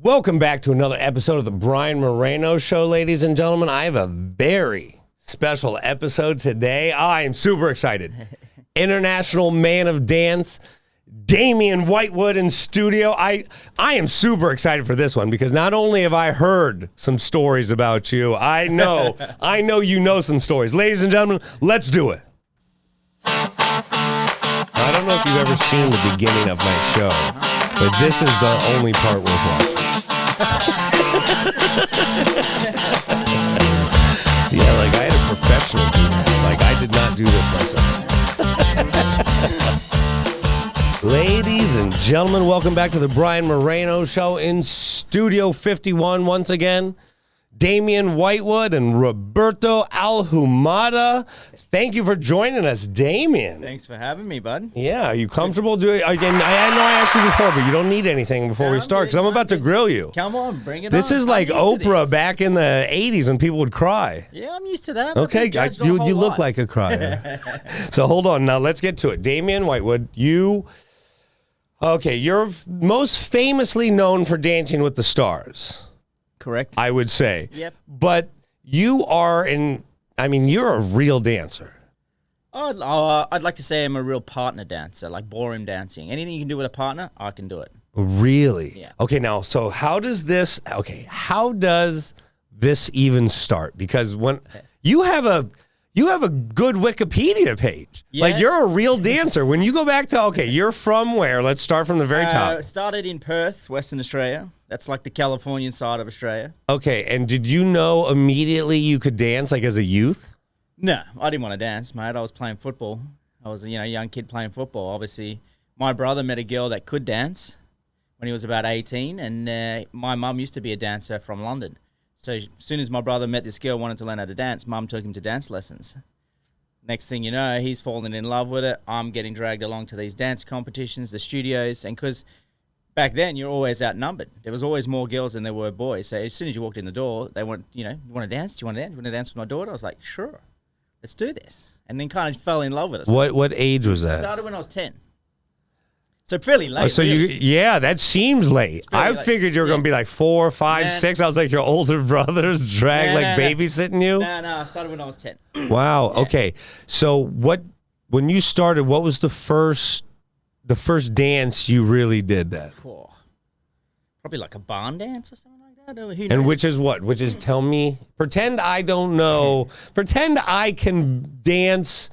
Welcome back to another episode of the Brian Moreno Show, ladies and gentlemen. I have a very special episode today. I am super excited. International man of dance, Damien Whitewood in studio. I am super excited for this one because not only have I heard some stories about you, I know you know some stories. Ladies and gentlemen, let's do it. I don't know if you've ever seen the beginning of my show, but this is the only part worth watching. Yeah, like I had a professional do this. Like I did not do this myself. Ladies and gentlemen, welcome back to the Brian Moreno Show in Studio 51 once again. Damien Whitewood and Roberto Alhumada. Thank you for joining us, Damien. Thanks for having me, bud. Yeah, are you comfortable doing? Again, I know I asked you before, but you don't need anything before we start because I'm about to grill you. Come on, bring it This on. is like Oprah back in the 80s when people would cry. Yeah, I'm used to that. Okay, you look like a crier. So hold on, now let's get to it. Damien Whitewood, you're most famously known for Dancing with the Stars. Correct. I would say. Yep. But you're a real dancer. I'd like to say I'm a real partner dancer, like ballroom dancing. Anything you can do with a partner, I can do it. Really? Yeah. Okay, now, so how does this even start? Because when you have a good Wikipedia page. Yeah. Like, you're a real dancer. When you go back to, you're from where? Let's start from the very top. Started in Perth, Western Australia. That's like the Californian side of Australia. Okay, and did you know immediately you could dance, like, as a youth? No, I didn't want to dance, mate. I was playing football. I was a young kid playing football. Obviously, my brother met a girl that could dance when he was about 18, and my mum used to be a dancer from London. So as soon as my brother met this girl, wanted to learn how to dance, Mum took him to dance lessons. Next thing you know, he's falling in love with it. I'm getting dragged along to these dance competitions, the studios, and because back then you're always outnumbered. There was always more girls than there were boys. So as soon as you walked in the door, they went, you want to dance? Do you want to dance? You want to dance with my daughter? I was like, sure, let's do this. And then kind of fell in love with us. What age was that? Started when I was 10. So fairly late. So really. that seems late. I figured you were going to be like 4, 5, 6. I was like your older brothers babysitting you. No, I started when I was 10. Wow. Yeah. Okay. So when you started, what was the first dance you really did then? Probably like a barn dance or something like that. Who knows? And which is what? Which is tell me. Pretend I don't know. Pretend I can dance.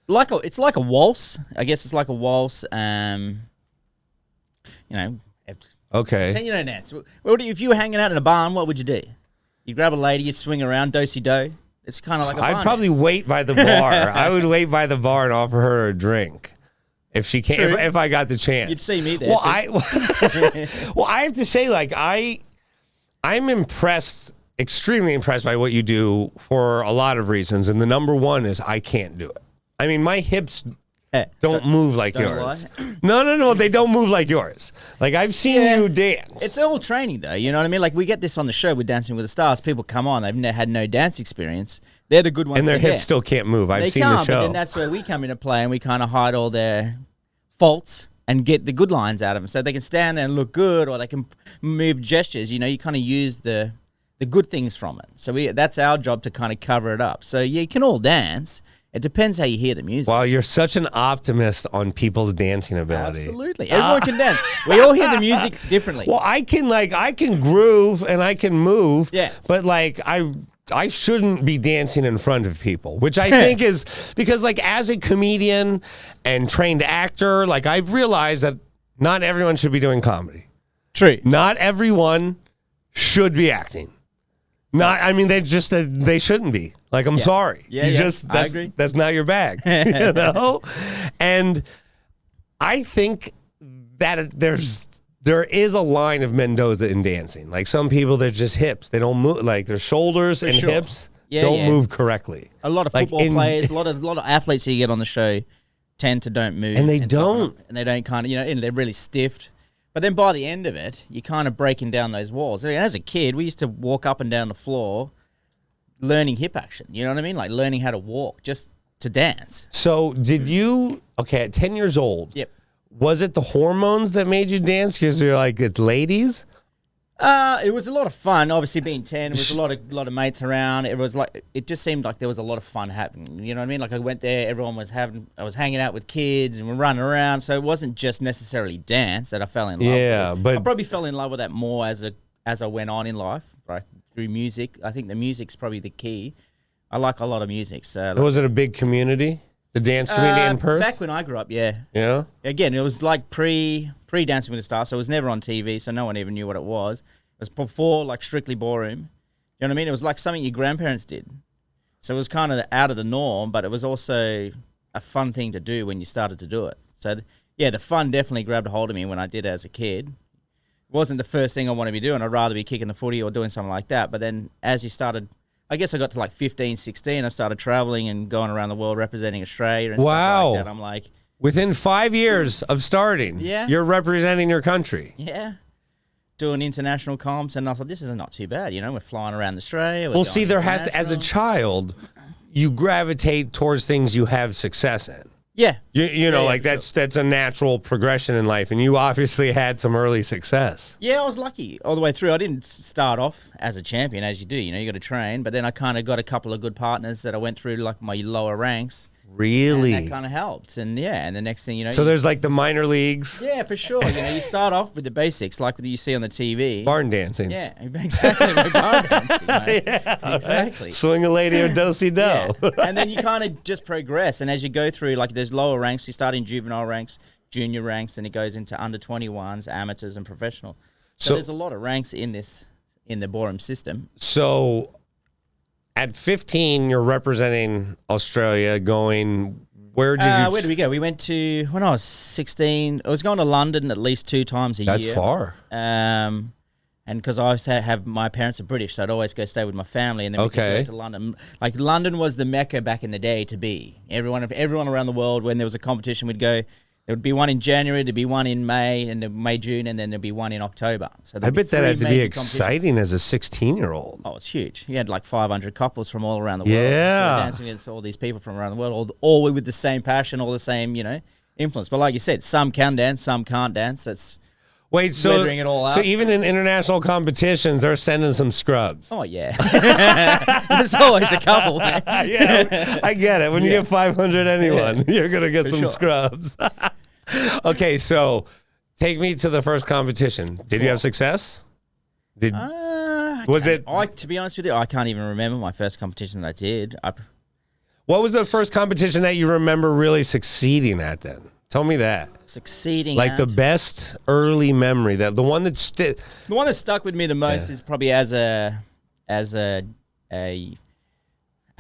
It's like a waltz. I guess it's like a waltz. Okay. Pretend you don't dance. If you were hanging out in a barn, what would you do? You'd grab a lady, you'd swing around, do-si-do. It's kind of like a barn I'd probably dance. wait by the bar. I would wait by the bar and offer her a drink. If she came, if I got the chance. You'd see me there. Well, I have to say, like, I'm impressed, extremely impressed by what you do for a lot of reasons. And the number one is I can't do it. I mean, my hips don't move like yours. No, they don't move like yours. Like, I've seen you dance. It's all training, though. You know what I mean? Like, we get this on the show with Dancing with the Stars. People come on. They've had no dance experience. They're the good ones. And their hips still can't move. I've seen the show. But then that's where we come into play, and we kind of hide all their faults and get the good lines out of them. So they can stand there and look good, or they can move gestures. You kind of use the good things from it. So that's our job to kind of cover it up. So, you can all dance. It depends how you hear the music. Wow, you're such an optimist on people's dancing ability. Absolutely. Everyone can dance. We all hear the music differently. Well, I can groove and I can move. Yeah. But I shouldn't be dancing in front of people, which I think is because as a comedian and trained actor, I've realized that not everyone should be doing comedy. True. Not everyone should be acting. They shouldn't be. I'm sorry. Yeah, I agree. That's not your bag, And I think that there is a line of Mendoza in dancing. Like, some people, they're just hips. They don't move, their shoulders and hips don't move correctly. A lot of football players, a lot of athletes you get on the show tend to don't move. And they don't. And they don't kind of, and they're really stiff. But then by the end of it, you're kind of breaking down those walls. I mean, as a kid, we used to walk up and down the floor learning hip action. You know what I mean? Like learning how to walk just to dance. So did you, at 10 years old, Yep. Was it the hormones that made you dance because you're like, it's ladies? It was a lot of fun. Obviously, being 10, there was a lot of mates around. It just seemed like there was a lot of fun happening. You know what I mean? Like I went there, I was hanging out with kids and we're running around. So it wasn't just necessarily dance that I fell in love with. Yeah, but I probably fell in love with that more as I went on in life, right? Through music. I think the music's probably the key. I like a lot of music. So was it a big community? The dance community in Perth? Back when I grew up, yeah. Yeah? Again, it was like pre-Dancing with the Stars, so it was never on TV, so no one even knew what it was. It was before, like, strictly ballroom. You know what I mean? It was like something your grandparents did. So it was kind of out of the norm, but it was also a fun thing to do when you started to do it. So, yeah, the fun definitely grabbed a hold of me when I did it as a kid. It wasn't the first thing I wanted to be doing. I'd rather be kicking the footy or doing something like that. But then as you started... I guess I got to like 15, 16. I started traveling and going around the world representing Australia and stuff like that. I'm like... Within 5 years of starting, you're representing your country. Yeah. Doing international comps, and I thought, this is not too bad. You know, we're flying around Australia. Well, see, there has to... As a child, you gravitate towards things you have success in. Yeah. You know, like that's a natural progression in life, and you obviously had some early success. Yeah, I was lucky all the way through. I didn't start off as a champion, as you do. You know, you got to train, but then I kind of got a couple of good partners that I went through, like my lower ranks. Really? And that kind of helped, and and the next thing you know... So there's like the minor leagues? Yeah, for sure. You know, you start off with the basics, like what you see on the TV. Barn dancing. Yeah, exactly. Like barn dancing, mate. Yeah, exactly. Right? Swing a lady or do-si-do. Yeah. And then you kind of just progress, and as you go through, like there's lower ranks, you start in juvenile ranks, junior ranks, then it goes into under 21s, amateurs, and professional. So there's a lot of ranks in the ballroom system. So... At 15, you're representing Australia going, where did we go? We went to, when I was 16, I was going to London at least 2 times a year. That's far. And because I have my parents are British, so I'd always go stay with my family, and then we could go to London. Like London was the mecca back in the day to be. Everyone around the world, when there was a competition, would go. There would be one in January, there'd be one in May, and then May, June, and then there'd be one in October. So I bet that had to be exciting as a 16-year-old. Oh, it's huge. You had like 500 couples from all around the world. Yeah. So dancing against all these people from around the world, all with the same passion, all the same, influence. But like you said, some can dance, some can't dance. That's weathering it all out. So even in international competitions, they're sending some scrubs. Oh, yeah. There's always a couple. Man. Yeah, I get it. When you get 500 anyone, you're going to get some scrubs. Okay, so take me to the first competition. Did you have success? To be honest with you, I can't even remember my first competition that I did. What was the first competition that you remember really succeeding at then? Tell me that. Succeeding like the best early memory, the one that stuck with me the most is probably as a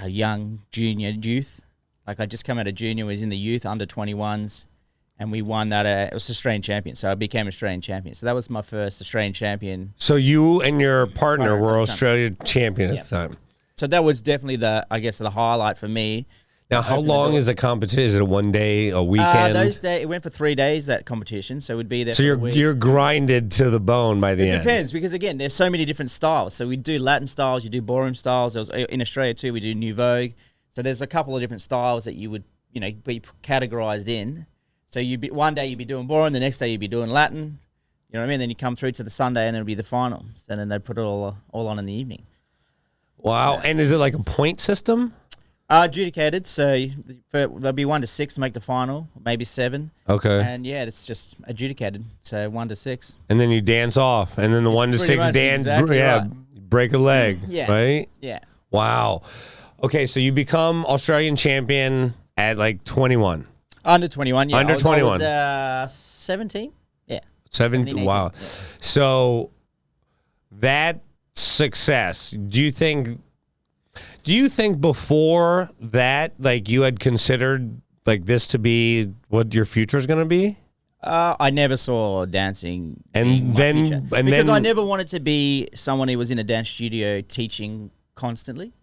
young youth. Like I just come out of junior, was in the youth under 21s. And we won that. It was Australian champion, so I became Australian champion. So that was my first Australian champion. So you and your partner were Australian champion at the time. So that was definitely the highlight for me. Now, how long is the competition? Is it a 1 day, a weekend? It went for 3 days, that competition. So we'd be there. So you're grinded to the bone by the end. It depends, because again, there's so many different styles. So we do Latin styles, you do ballroom styles. There was in Australia too. We do New Vogue. So there's a couple of different styles that you would be categorized in. So one day you'd be doing ballroom, the next day you'd be doing Latin. You know what I mean? Then you come through to the Sunday and it'll be the final. And then they'd put it all on in the evening. Wow. And is it like a point system? Adjudicated. So there'll be 1 to 6 to make the final, maybe 7. Okay. And it's just adjudicated. So 1 to 6. And then you dance off. And then the 1 to 6 dance, break a leg. Yeah. Right? Yeah. Wow. Okay, so you become Australian champion at like 21. Under 21, yeah. Under 21. I was 17? Yeah. 17, wow. Yeah. So that success, do you think before that, like you had considered like this to be what your future is going to be? I never saw dancing because I never wanted to be someone who was in a dance studio teaching constantly.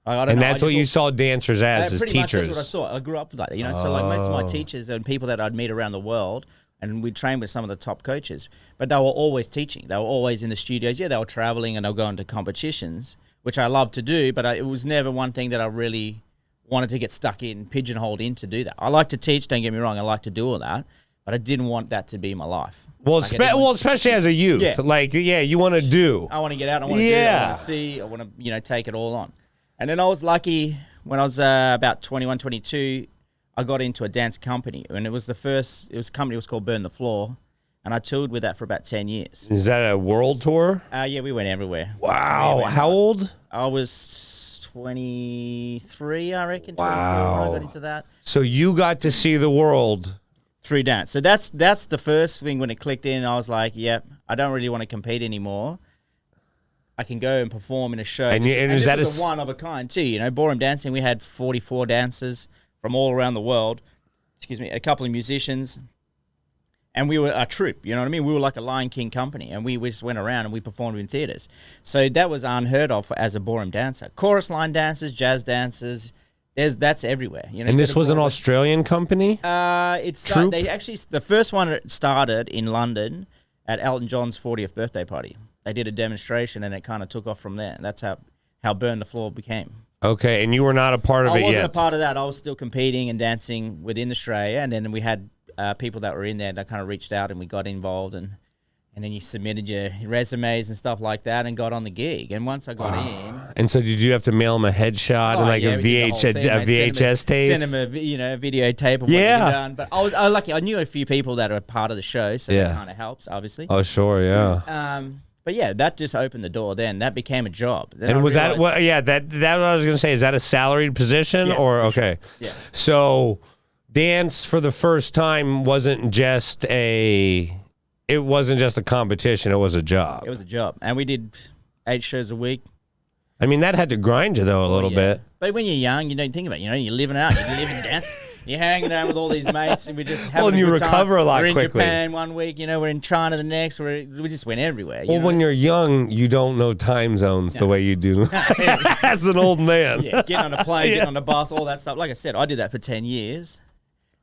That's what you saw dancers as teachers. Much that's what I saw. I grew up like that, So like most of my teachers and people that I'd meet around the world, and we trained with some of the top coaches, but they were always teaching. They were always in the studios. Yeah, they were traveling and they were going to competitions, which I love to do, but it was never one thing that I really wanted to get stuck in, pigeonholed in to do that. I like to teach, don't get me wrong. I like to do all that, but I didn't want that to be my life. Well, Like, I didn't want- especially as a youth. Yeah. Like, yeah, you want to do. I want to get out. I want to do. I want to see. I want to, take it all on. And then I was lucky when I was about 21, 22, I got into a dance company. And it was a company was called Burn the Floor. And I toured with that for about 10 years. Is that a world tour? Yeah, we went everywhere. Wow. How old? I was 23, I reckon. 24 Wow. when I got into that. So you got to see the world. Through dance. So that's the first thing when it clicked in. I was like, yep, I don't really want to compete anymore. I can go and perform in a show. And is this that was a one of a kind too? Ballroom dancing, we had 44 dancers from all around the world. Excuse me, a couple of musicians. And we were a troupe, you know what I mean? We were like a Lion King company, and we just went around and we performed in theaters. So that was unheard of as a ballroom dancer. Chorus line dancers, jazz dancers, that's everywhere. And this was an Australian company? The first one started in London at Elton John's 40th birthday party. They did a demonstration, and it kind of took off from there. And that's how Burn the Floor became. Okay, and you were not a part of it yet? I wasn't a part of that. I was still competing and dancing within Australia, and then we had people that were in there that kind of reached out, and we got involved, and then you submitted your resumes and stuff like that and got on the gig. And once I got in... And so did you have to mail them a headshot and like a VHS tape? Send them a videotape of what you've done. But I was lucky. I knew a few people that are part of the show, so that kind of helps, obviously. Oh, sure, yeah. But yeah, that just opened the door then. That became a job. Then and was that what? Yeah, that what I was going to say. Is that a salaried position or okay? Sure. Yeah. So, dance for the first time wasn't just a competition. It was a job. It was a job, and we did 8 shows a week. I mean, that had to grind you though a little bit. But when you're young, you don't think about it. You're living out. You're living dance. You're hanging out with all these mates, and we just having and you recover time. a lot quickly. We're in quickly. Japan one week, we're in China the next. We just went everywhere. Well, when you're young, you don't know time zones the way you do as an old man. Yeah, getting on a plane, getting on a bus, all that stuff. Like I said, I did that for 10 years.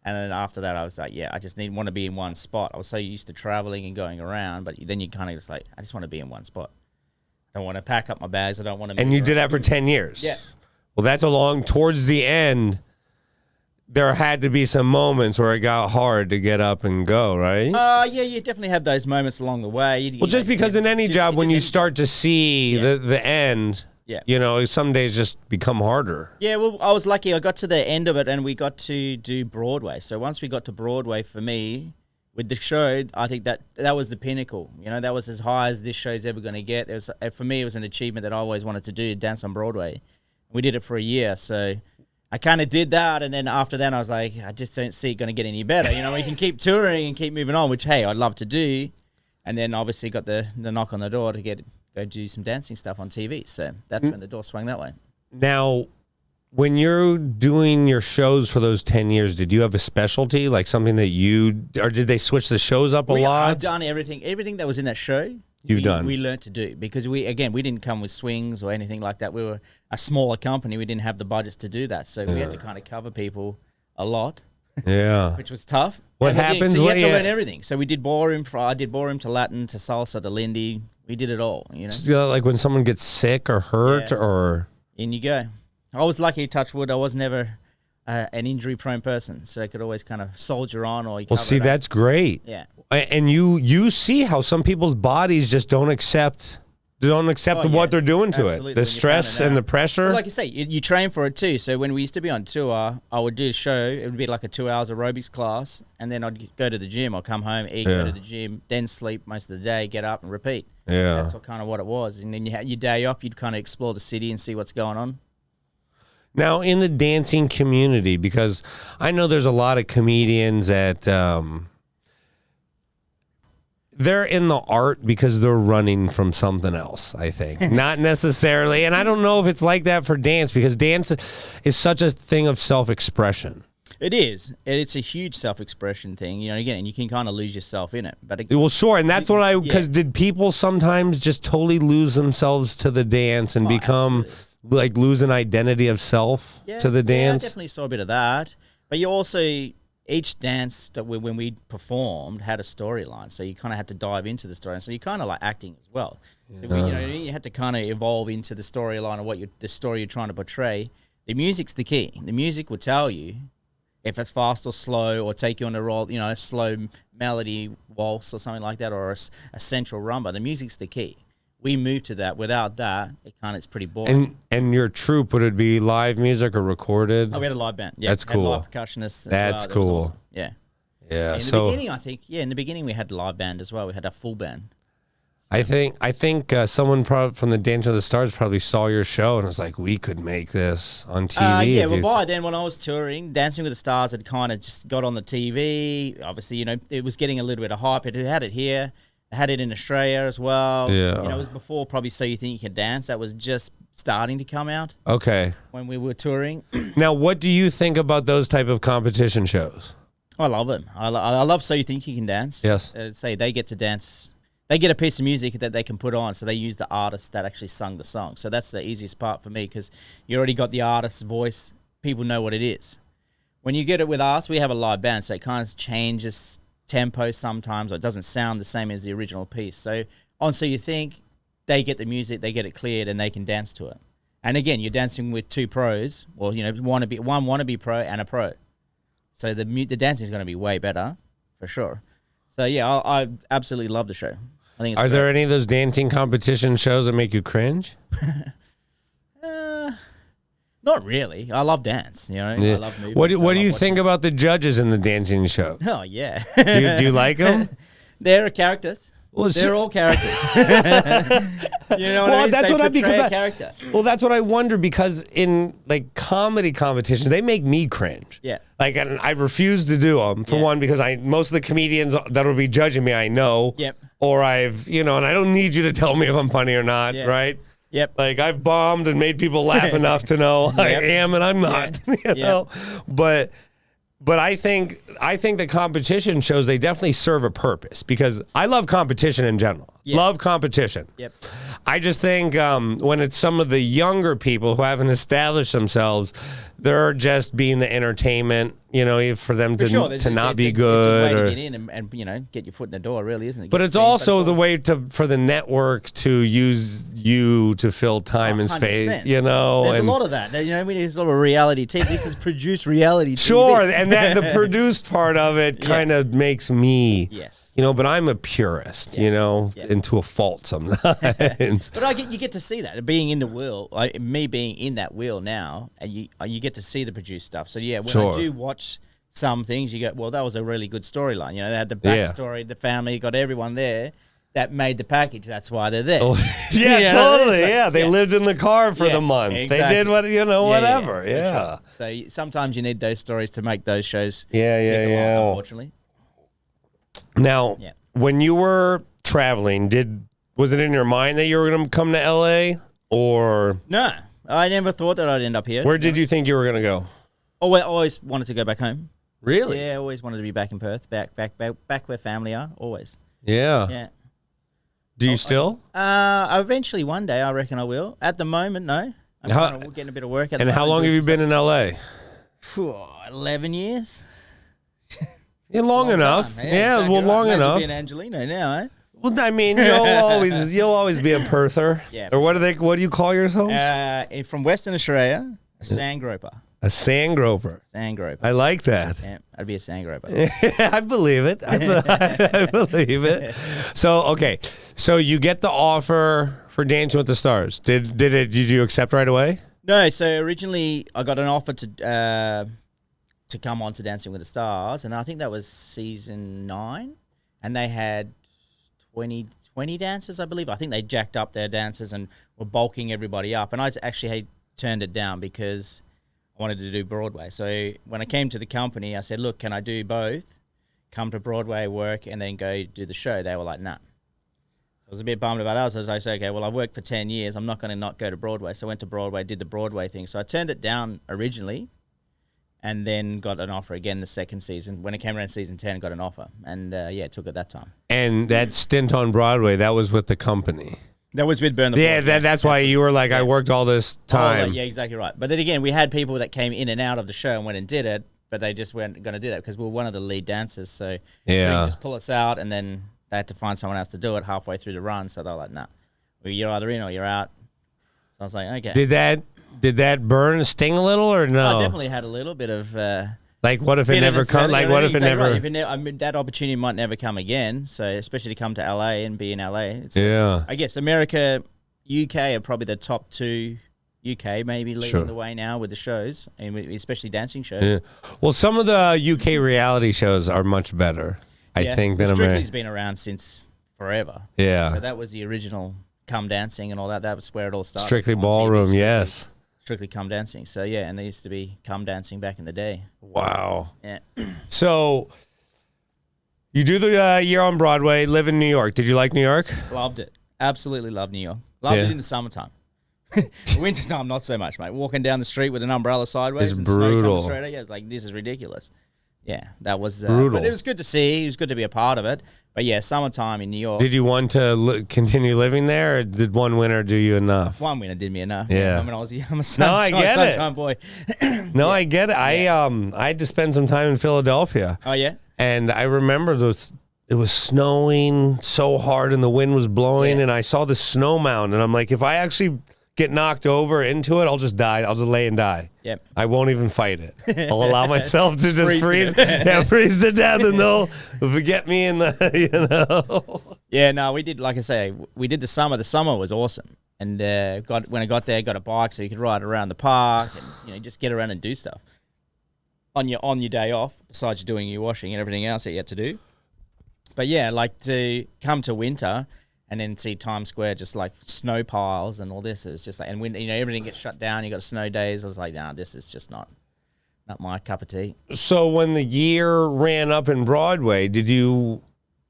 And then after that, I was like, I just want to be in one spot. I was so used to traveling and going around, but then you kind of just like, I just want to be in one spot. I don't want to pack up my bags. I don't want to. And you did that for 10 years. Yeah. Well, that's towards the end, there had to be some moments where it got hard to get up and go, right? Yeah, you definitely have those moments along the way. Just because in any job, when you start to see the end, some days just become harder. Yeah, well, I was lucky. I got to the end of it, and we got to do Broadway. So once we got to Broadway, for me, with the show, I think that was the pinnacle. That was as high as this show's ever going to get. For me, it was an achievement that I always wanted to do, dance on Broadway. We did it for a year, so I kind of did that, and then after that, I was like, I just don't see it going to get any better. We can keep touring and keep moving on, which, hey, I'd love to do. And then obviously got the knock on the door to go do some dancing stuff on TV. So that's when the door swung that way. Now, when you're doing your shows for those 10 years, did you have a specialty, like something that or did they switch the shows up a lot? I've done everything that was in that show. We learned to do because we didn't come with swings or anything like that. We were a smaller company. We didn't have the budgets to do that. So we had to kind of cover people a lot. Yeah. Which was tough. What happens? So you had to learn everything. So we did ballroom. I did ballroom to Latin to salsa to Lindy. We did it all, Like when someone gets sick or hurt or... In you go. I was lucky, touch wood. I was never an injury-prone person, so I could always kind of soldier on or... Well, see, that's great. Yeah. And you see how some people's bodies just don't accept what they're doing to Absolutely. it. The stress and the pressure. Well, like you say, you train for it too. So when we used to be on tour, I would do a show. It would be like a 2 hours aerobics class, and then I'd go to the gym. I'd come home, eat, go to the gym, then sleep most of the day, get up and repeat. Yeah. That's kind of what it was. And then you had your day off, you'd kind of explore the city and see what's going on. Now, in the dancing community, because I know there's a lot of comedians that they're in the art because they're running from something else, I think. Not necessarily. And I don't know if it's like that for dance, because dance is such a thing of self-expression. It is. It's a huge self-expression thing. Again, you can kind of lose yourself in it. But well, sure. And that's because did people sometimes just totally lose themselves to the dance and become... Absolutely. Like lose an identity of self to the dance? Yeah, I definitely saw a bit of that. But you also, each dance that when we performed had a storyline. So you kind of had to dive into the story. So you're kind of like acting as well. So you had to kind of evolve into the storyline of the story you're trying to portray. The music's the key. The music will tell you if it's fast or slow, or take you on a roll, you know, a slow melody waltz or something like that, or a central rumba. The music's the key. We move to that. Without that, it's pretty boring. And your troupe, would it be live music or recorded? Oh, we had a live band. Yeah, that's cool. Had live percussionists. That's well. cool. Awesome. Yeah. Yeah. In the beginning, I think. Yeah, in the beginning we had a live band as well. We had a full band. I think someone from the Dance of the Stars probably saw your show and was like, we could make this on TV. Yeah, well, by then when I was touring, Dancing with the Stars had kind of just got on the TV. Obviously, you know, it was getting a little bit of hype. It had it here. It had it in Australia as well. Yeah. You know, it was before probably So You Think You Can Dance. That was just starting to come out. Okay. When we were touring. Now, what do you think about those type of competition shows? I love them. I love So You Think You Can Dance. Yes. Say they get to dance. They get a piece of music that they can put on, so they use the artist that actually sung the song. So that's the easiest part for me, because you already got the artist's voice. People know what it is. When you get it with us, we have a live band, so it kind of changes tempo sometimes, or it doesn't sound the same as the original piece. So on So You Think, they get the music, they get it cleared, and they can dance to it. And again, you're dancing with two pros, or you know, one wannabe pro and a pro. So the dancing is going to be way better, for sure. So yeah, I absolutely love the show. I think it's Are great. there any of those dancing competition shows that make you cringe? Not really. I love dance. You know, Yeah. I love movies. What do you watching. think about the judges in the dancing show? Oh yeah. Do you like them? They're characters. Well, They're all characters. You know what I mean? that's They what portray a character. Well, that's what I wonder, because in like comedy competitions, they make me cringe. Yeah. Like, and I refuse to do them for Yeah. one, because most of the comedians that will be judging me, I know. Yep. Or and I don't need you to tell me if I'm funny or not, Yeah. right? Yep. Like, I've bombed and made people laugh enough to know I Yep. am and I'm not. Yeah. You know, but I think the competition shows, they definitely serve a purpose, because I love competition in general. Yeah. Love competition. Yep. I just think when it's some of the younger people who haven't established themselves, they're just being the entertainment, for them For sure. to not be It's good. a way Or, to get in and get your foot in the door, really, isn't it? but Get it's seen, also the way for the network to use you to fill time and 100%. space, There's and a lot of that. There's a lot of reality TV. This is produced reality TV. sure, and that the produced part of it kind of makes me, Yes. but I'm a purist, and to a fault sometimes. But you get to see that being in the wheel, me being in that wheel now, and you get to see the produced stuff. So yeah, when Sure. I do watch some things, you go, well, that was a really good storyline. They had the backstory, the family, got everyone there that made the package. That's why they're there. Oh, yeah, totally. They lived in the car for the month. Exactly. They did whatever. for Yeah. sure. So sometimes you need those stories to make those shows. Yeah, tick along, yeah. Unfortunately. Now, Yeah. when you were traveling, was it in your mind that you were going to come to LA, or No, I never thought that I'd end up here. where did you think you were going to go? Always wanted to go back home. Really? Yeah, always wanted to be back in Perth, back where family are. Always. Yeah. Yeah. Do you still? Eventually, one day, I reckon I will. At the moment, no. I'm getting a bit of work. At And the how moment, long have doing you been in LA? some- 11 years. Yeah, long enough. Time. Yeah, exactly well, right. long Might as well enough. be an Angelino now, eh? Well, I mean, you'll always be a Perther. Yeah. Or what do you call yourselves? From Western Australia, a sand groper. A sand groper. Sand groper. I like that. Yeah, I'd be a sand groper. I believe it. I believe it. So, okay. So you get the offer for Dancing with the Stars. Did you accept right away? No, so originally I got an offer to come on to Dancing with the Stars, and I think that was season 9, and they had 20 dancers, I believe. I think they jacked up their dancers and were bulking everybody up, and I actually turned it down because I wanted to do Broadway. So when I came to the company, I said, look, can I do both? Come to Broadway, work, and then go do the show. They were like, nah. I was a bit bummed about that. So I said, okay, well, I've worked for 10 years. I'm not going to not go to Broadway. So I went to Broadway, did the Broadway thing. So I turned it down originally and then got an offer again the second season. When it came around season 10, got an offer. And, took it that time. And that stint on Broadway, that was with the company. That was with Burn the Yeah, Floor. that's why you were like, I worked all this time. Yeah, exactly right. But then again, we had people that came in and out of the show and went and did it, but they just weren't going to do that because we were one of the lead dancers. So they could just pull us out, and then they had to find someone else to do it halfway through the run. So they were like, nah, well, you're either in or you're out. So I was like, okay. Did that burn and sting a little, or no? I definitely had a little bit of Like, what if it Been in never comes? Australia, Like, what if it exactly never? right. If it I mean, that opportunity might never come again. So, especially to come to LA and be in LA. It's, Yeah. I guess America, UK are probably the top two. UK maybe leading Sure. the way now with the shows, and especially dancing shows. Yeah. Well, some of the UK reality shows are much better, I think, than Strictly's America. been around since forever. Yeah. So that was the original Come Dancing and all that. That was where it all started. Strictly on TV, ballroom, yes. Strictly Come Dancing. So yeah, and there used to be Come Dancing back in the day. Wow. Yeah. So you do the year on Broadway, live in New York. Did you like New York? Loved it. Absolutely loved New York. Loved Yeah. it in the summertime. Wintertime, not so much, mate. Walking down the street with an umbrella sideways It's and snow brutal. coming straight at you, it's like, this is ridiculous. Yeah, that was Brutal. But it was good to see. It was good to be a part of it. But yeah, summertime in New York. Did you want to continue living there, or did one winter do you enough? One winter did me enough. Yeah. I mean, I'm a I get it. sunshine boy. No, I get it. I had to spend some time in Philadelphia, Oh yeah. and I remember it was snowing so hard and the wind was blowing, Yeah. and I saw the snow mound, and I'm like, if I actually get knocked over into it, I'll just die. I'll just lay and die. Yep. I won't even fight it. I'll allow myself to just Freeze to freeze. death. Yeah, freeze to death, and they'll forget me in the, Yeah, no, we did. Like I say, we did the summer. The summer was awesome, and when I got there, got a bike so you could ride around the park and just get around and do stuff on your day off. Besides doing your washing and everything else that you had to do. But yeah, like to come to winter and then see Times Square just like snow piles and all this. It's just like, and when everything gets shut down, you got snow days. I was like, nah, this is just not my cup of tea. So when the year ran up in Broadway,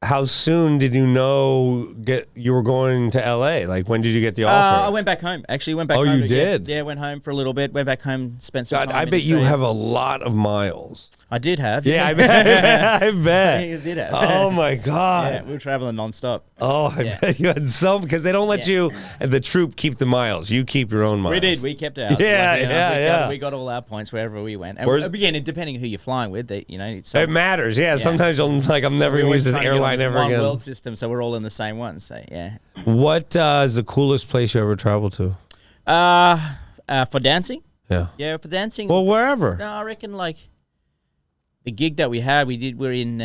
how soon did you know you were going to LA? Like, when did you get the offer? I went back home. Actually, went back Oh, home. you did? Yeah, went home for a little bit. Went back home, spent some God, time I in bet you Australia. have a lot of miles. I did have. Yeah, I bet. I bet. You did have. Oh my Yeah, God. we were traveling nonstop. Oh, I Yeah. bet you had some, because they don't let you, the troop, keep the miles. You keep your own miles. We did. We kept ours. Yeah, yeah. We got all our points wherever we went. And Where's- again, depending who you're flying with, some, It matters. Yeah, sometimes I'm never we going to use always this try to get on airline this ever one again. world system, so we're all in the same one. So yeah. What is the coolest place you ever traveled to? For dancing. Yeah. Yeah, for dancing. Well, wherever. No, I reckon like the gig that we had, we're in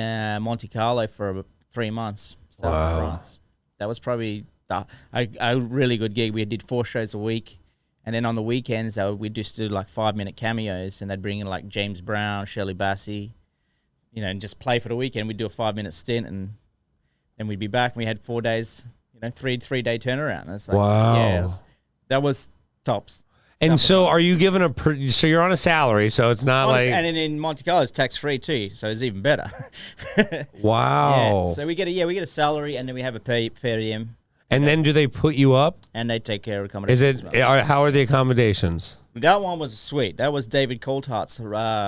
Monte Carlo for about 3 months. South of France. That was probably a really good gig. We did 4 shows a week, and then on the weekends we'd just do like 5-minute cameos, and they'd bring in like James Brown, Shirley Bassey, and just play for the weekend. We'd do a 5-minute stint, and then we'd be back. And we had 4 days, 3-day turnaround. And it's like, Wow. yeah, that was tops. And South of so France. are you given so you're on a salary, so it's not like, And in Monte Carlo, it's tax free too, so it's even better. wow. Yeah. So we get a salary, and then we have a per diem, And then do they put you up? and they take care of Is accommodations. it, how are the accommodations? That one was sweet. That was David Coulthardt's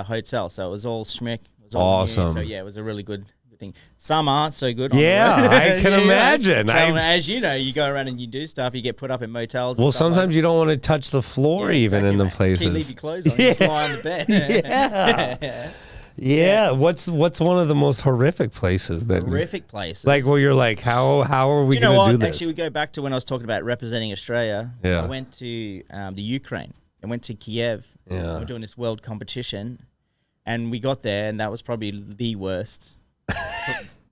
hotel, so it was all schmick. It was all new. Awesome. So yeah, it was a really good thing. Some aren't so good. On Yeah, the road. I can imagine. As you know, you go around and you do stuff. You get put up in motels. Well, and stuff sometimes like you don't want to touch the floor even in the mate. places. You leave your clothes on. You lie on the bed. Yeah. Yeah. What's one of the most horrific places then? Horrific places. Like where you're like, how are we You know going to do what? this? Actually, we go back to when I was talking about representing Australia. Yeah. I went to the Ukraine. I went to Kiev. Yeah. We were doing this world competition, and we got there, and that was probably the worst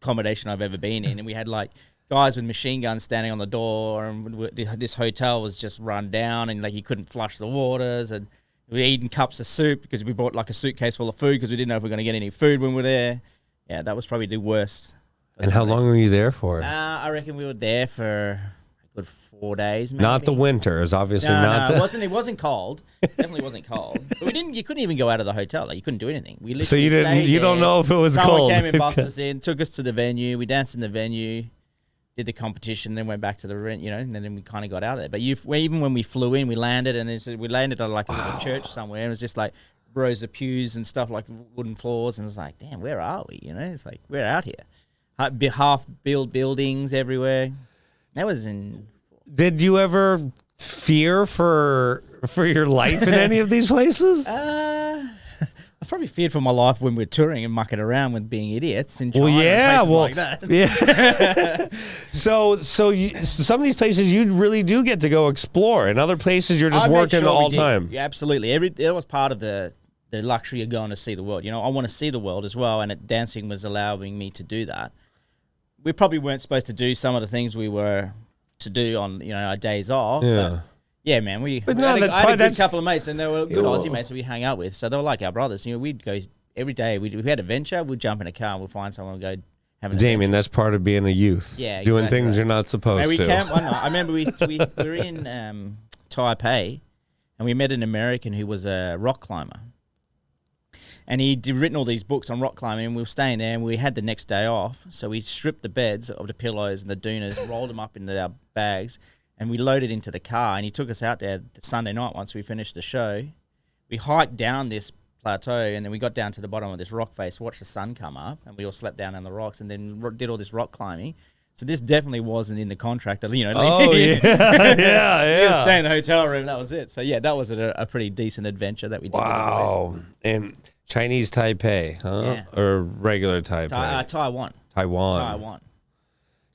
accommodation I've ever been in. And we had like guys with machine guns standing on the door, and this hotel was just run down, and like you couldn't flush the waters, and we were eating cups of soup because we bought like a suitcase full of food because we didn't know if we were going to get any food when we were there. Yeah, that was probably the worst. and how long were you there for? I reckon we were there for a good 4 days. Maybe. Not the winter. Is obviously No, not. no, it wasn't cold. Definitely wasn't cold. But you couldn't even go out of the hotel. Like you couldn't do anything. We So you literally didn't. stayed You don't there. know if it was Someone cold. came and bussed us in, took us to the venue. We danced in the venue, did the competition, then went back to the rent. And then we kind of got out of there. But even when we flew in, we landed, and we landed at like a little church somewhere. And it was just like rows of pews and stuff, like wooden floors, and it's like, damn, where are we? It's like we're out here. Half-built buildings everywhere. That was in. Did you ever fear for your life in any of these places? I probably feared for my life when we're touring and mucking around with being idiots in China. Well, yeah, and places like that. yeah. so some of these places you really do get to go explore, and other places you're just I make working sure we all did. time. Yeah, absolutely. It was part of the the luxury of going to see the world. You know, I want to see the world as well, and dancing was allowing me to do that. We probably weren't supposed to do some of the things we were to do on, our days off. Yeah. But yeah, man. I had a good couple of mates, and they were good Aussie mates that we hung out with. So they were like our brothers. We'd go every day. We had a venture. We'd jump in a car and we'd find someone and go have an Damien, adventure. that's part of being a youth. Yeah, doing exactly things right. you're not supposed we to. camped one night. I remember we were in Taipei, and we met an American who was a rock climber. And he'd written all these books on rock climbing, and we were staying there, and we had the next day off. So we stripped the beds of the pillows and the doonas, rolled them up into our bags, and we loaded into the car. And he took us out there the Sunday night once we finished the show. We hiked down this plateau, and then we got down to the bottom of this rock face, watched the sun come up, and we all slept down on the rocks, and then did all this rock climbing. So this definitely wasn't in the contract. Oh, yeah. We yeah. would stay in the hotel room. That was it. So, yeah, that was a pretty decent adventure that we did. Wow. And Chinese Taipei, huh? Yeah. Or regular Taipei? Taiwan.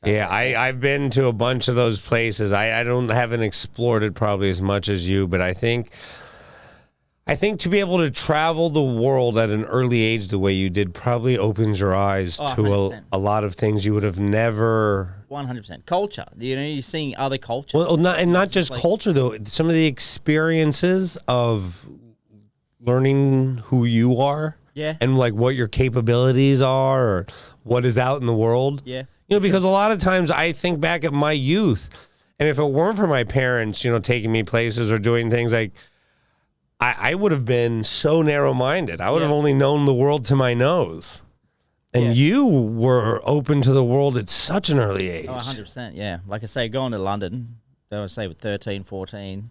Yeah, I've been to a bunch of those places. I haven't explored it probably as much as you, but I think to be able to travel the world at an early age the way you did probably opens your eyes to a lot of things you would have never. 100%. Culture. You're seeing other cultures. Well, not just culture, though. Some of the experiences of learning who you are. Yeah. And like what your capabilities are or what is out in the world. Yeah. Because a lot of times I think back at my youth, and if it weren't for my parents, taking me places or doing things like, I would have been so narrow-minded. I would have only known the world to my nose. And you were open to the world at such an early age. Oh, 100%, yeah. Like I say, going to London, I would say with 13, 14,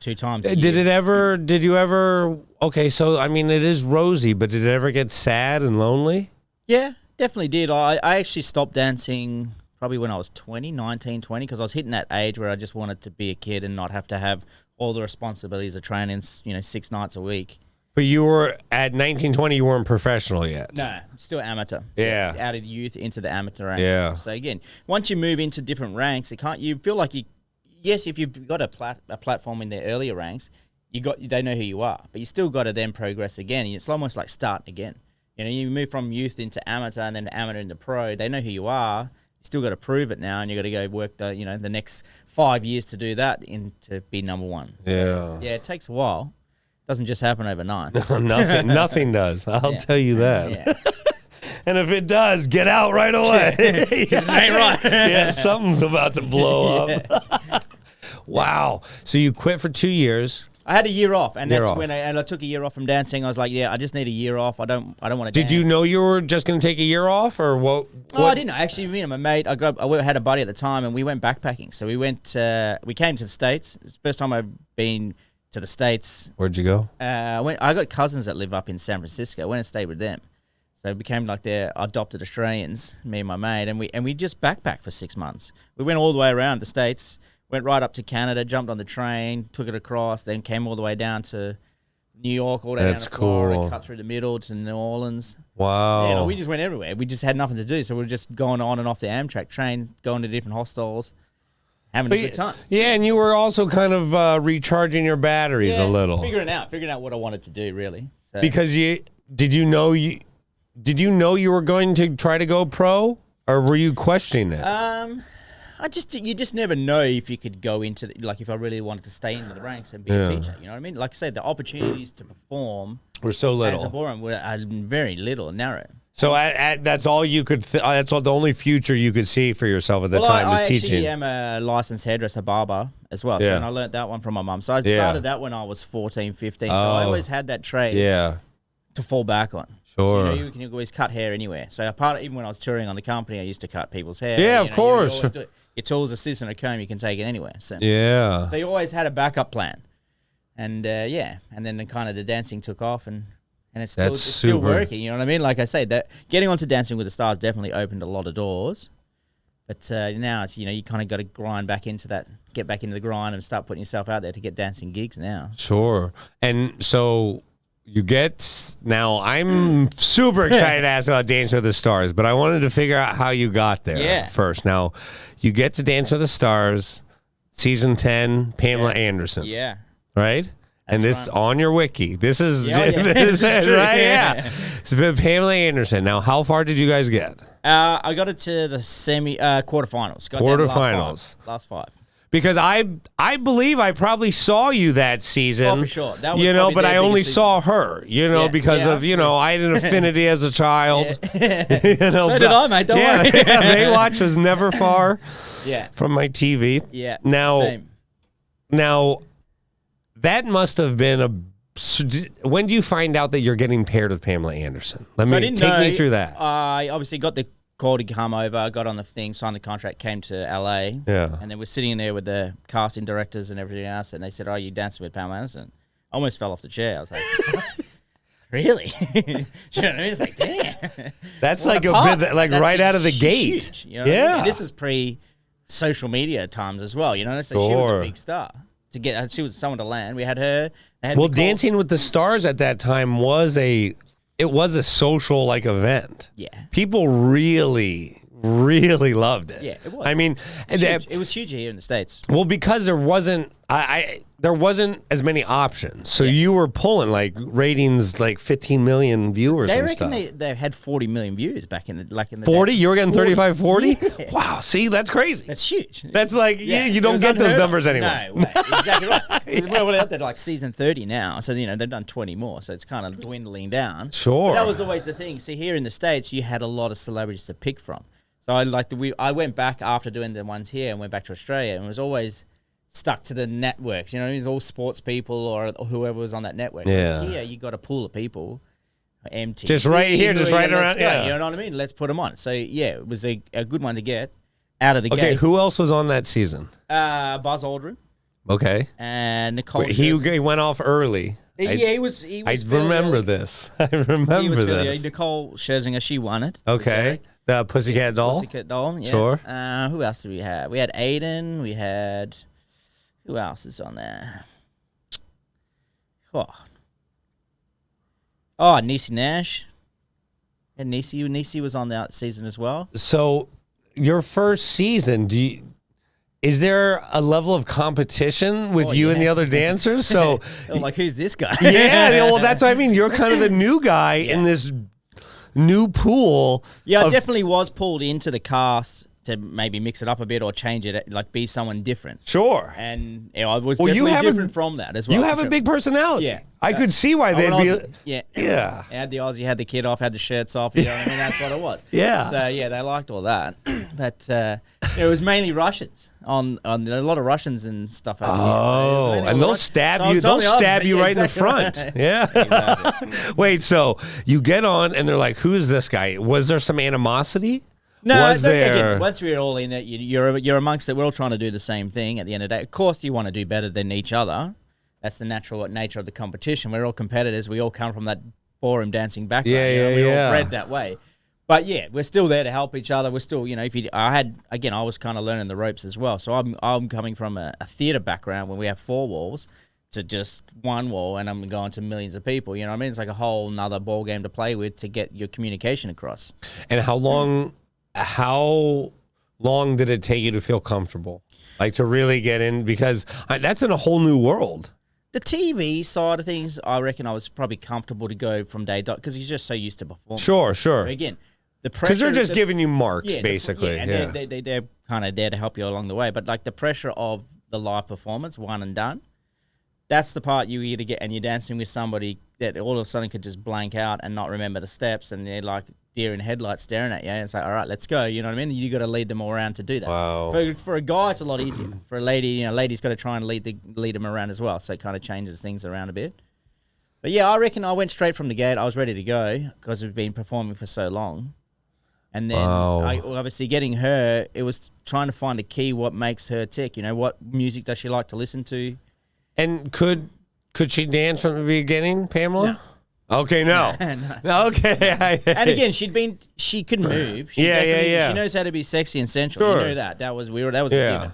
2 times a year. Did you ever, okay, so, I mean, it is rosy, but did it ever get sad and lonely? Yeah, definitely did. I actually stopped dancing probably when I was 19, 20, because I was hitting that age where I just wanted to be a kid and not have to have all the responsibilities of training, 6 nights a week. But you were, at 19, 20, you weren't professional yet. No, still amateur. Yeah. Out of youth into the amateur ranks. Yeah. So again, once you move into different ranks, you feel like if you've got a platform in their earlier ranks, they know who you are, but you still got to then progress again. It's almost like starting again. You move from youth into amateur and then amateur into pro. They know who you are. You still got to prove it now, and you got to go work the next 5 years to do that to be number one. Yeah. Yeah, it takes a while. Doesn't just happen overnight. Nothing does. I'll tell you that. Yeah. And if it does, get out right away. It ain't right. Yeah, something's about to blow up. Wow. So you quit for 2 years. I had a year off, and when I took a year off from dancing. I was like, I just need a year off. I don't want to. Did you know you were just going to take a year off, or what? Oh, I didn't. Actually, me and my mate, I had a buddy at the time, and we went backpacking. So we came to the States. It's the first time I've been to the States. Where'd you go? I got cousins that live up in San Francisco. I went and stayed with them. So it became like their adopted Australians, me and my mate, and we just backpacked for 6 months. We went all the way around the States. Went right up to Canada, jumped on the train, took it across, then came all the way down to New York, all the way down to Florida, cut through the middle to New Orleans. Wow. Yeah, we just went everywhere. We just had nothing to do, so we were just going on and off the Amtrak train, going to different hostels, having a good time. Yeah, and you were also kind of recharging your batteries a little. Figuring out what I wanted to do, really. So. Because did you know you were going to try to go pro, or were you questioning it? You just never know if you could go into if I really wanted to stay into the ranks and be a teacher. You know what I mean? Like I said, the opportunities to perform were so little. As a ballroom were very little and narrow. So that's all you could. That's the only future you could see for yourself at the time was teaching. I am a licensed hairdresser barber as well. So I learned that one from my mum. So I started that when I was 14, 15. So I always had that trade to fall back on. Sure. So, you can always cut hair anywhere. So even when I was touring on the company, I used to cut people's hair. Yeah, of course. Your tools, assist, and a comb, you can take it anywhere. So So you always had a backup plan, and and then kind of the dancing took off, and it's still working. You know what I mean? Like I say, that getting onto Dancing with the Stars definitely opened a lot of doors. But now it's you kind of got to grind back into that, get back into the grind, and start putting yourself out there to get dancing gigs now. Sure, and so. Now I'm super excited to ask about Dance with the Stars, but I wanted to figure out how you got there first. Now, you get to Dance with the Stars, season 10, Pamela Anderson. Yeah. Right? And this right. on your wiki. This is This is true. right. Yeah. It's been Pamela Anderson. Now, how far did you guys get? I got it to the quarterfinals. Got down to Quarterfinals. last five. Because I believe I probably saw you that season. Oh, for sure. That was but I only saw her, because of, I had an affinity as a child. Yeah. So did I, mate. Don't worry. Baywatch was never far Yeah. from my TV. Yeah. Now, that must have been when do you find out that you're getting paired with Pamela Anderson? Take me through that. I obviously got the call to come over, got on the thing, signed the contract, came to LA. Yeah. And then we're sitting in there with the casting directors and everything else, and they said, "Oh, you dancing with Pamela Anderson?" I almost fell off the chair. I was like, "What? Really?" Do you know what I mean? It's like, damn. That's like a bit right out of the gate. Huge, you know what I mean? This is pre-social media times as well, So she was a big star. She was someone to land. We had her. Dancing with the Stars at that time was a social event. Yeah. People really, really loved it. Yeah, it was. I mean, it was huge here in the States. Well, because there wasn't there wasn't as many options. So you were pulling ratings 15 million viewers and stuff. They had 40 million views back in the 40? day. You were getting 35, 40? Yeah. Wow, see, that's crazy. That's huge. That's you don't get those numbers anymore. No, exactly right. We're out there season 30 now, so they've done 20 more, so it's kind of dwindling down. Sure. But that was always the thing. See, here in the States, you had a lot of celebrities to pick from. So I went back after doing the ones here and went back to Australia, and was always stuck to the networks. It was all sports people or whoever was on that network. Yeah. Here, you got a pool of people. MTV. Just right here, just right around. Yeah. You know what I mean? Let's put them on. So, it was a good one to get out of the gate. Okay, who else was on that season? Buzz Aldrin. Okay. And Nicole. He went off early. He was I remember this. I remember this. Nicole Scherzinger, she won it. Okay. The Pussycat Doll? Pussycat Doll, yeah. Sure. Who else did we have? We had Aiden. We had... Who else is on there? Niecy Nash. And Niecy was on that season as well. So, your first season, is there a level of competition with you and the other dancers? So, who's this guy? Yeah, well, that's what I mean. You're kind of the new guy in this new pool. Yeah, I definitely was pulled into the cast to maybe mix it up a bit or change it, be someone different. Sure. And I was definitely different from that as well. You have a big personality. Yeah. I could see why they'd be... Yeah. Had the Aussie, had the kid off, had the shirts off. You know what I mean? That's what it was. Yeah. So, they liked all that. But it was mainly Russians, on a lot of Russians and stuff over here. So and they'll stab you. They'll stab you right in the front. Right. Yeah. Exactly. Wait, so you get on and they're like, who's this guy? Was there some animosity? No, again, once we're all in it, you're amongst it. We're all trying to do the same thing at the end of the day. Of course, you want to do better than each other. That's the natural nature of the competition. We're all competitors. We all come from that ballroom dancing background. We're all bred that way. But we're still there to help each other. We're still, I was kind of learning the ropes as well. So I'm coming from a theater background where we have 4 walls to just 1 wall, and I'm going to millions of people. You know what I mean? It's like a whole nother ball game to play with to get your communication across. And how long did it take you to feel comfortable? To really get in? Because that's in a whole new world. The TV side of things, I reckon I was probably comfortable to go from day dot because you're just so used to performing. Sure. But again, the pressure... Because they're just giving you marks, basically. They're kind of there to help you along the way. But the pressure of the live performance, one and done, that's the part you either get, and you're dancing with somebody that all of a sudden could just blank out and not remember the steps, and they're like deer in headlights staring at you, and it's like, all right, let's go. You know what I mean? You got to lead them all around to do that. Wow. For a guy, it's a lot easier. For a lady, lady's got to try and lead them around as well, so it kind of changes things around a bit. But I reckon I went straight from the gate. I was ready to go because we've been performing for so long. And then obviously getting her, it was trying to find a key, what makes her tick. What music does she like to listen to? And could she dance from the beginning, Pamela? No. Okay, no. Okay. And again, she could move. She knows how to be sexy and sensual. Sure. You know that. That was a given.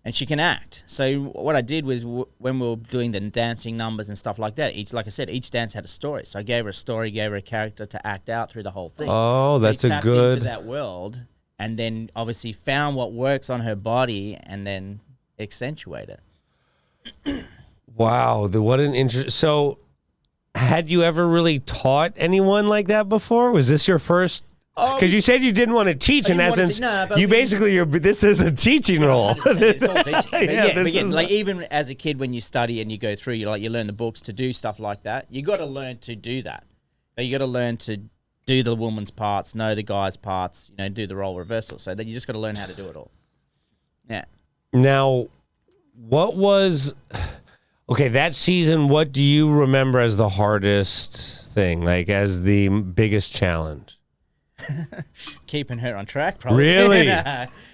And she can act. So what I did was when we were doing the dancing numbers and stuff like that, each dance had a story. So I gave her a story, gave her a character to act out through the whole thing. Oh, that's a good... into that world, and then obviously found what works on her body and then accentuate it. Wow. What an interest. So had you ever really taught anyone like that before? Was this your first? Because you said you didn't want to teach. In essence, this is a teaching role. It's all teaching. But Yeah, but again, like even as a kid, when you study and you go through, you learn the books to do stuff like that. You got to learn to do that. So you got to learn to do the woman's parts, know the guy's parts, do the role reversal. So then you just got to learn how to do it all. Yeah. Now, what was that season? What do you remember as the hardest thing, like as the biggest challenge? Keeping her on track, probably. Really?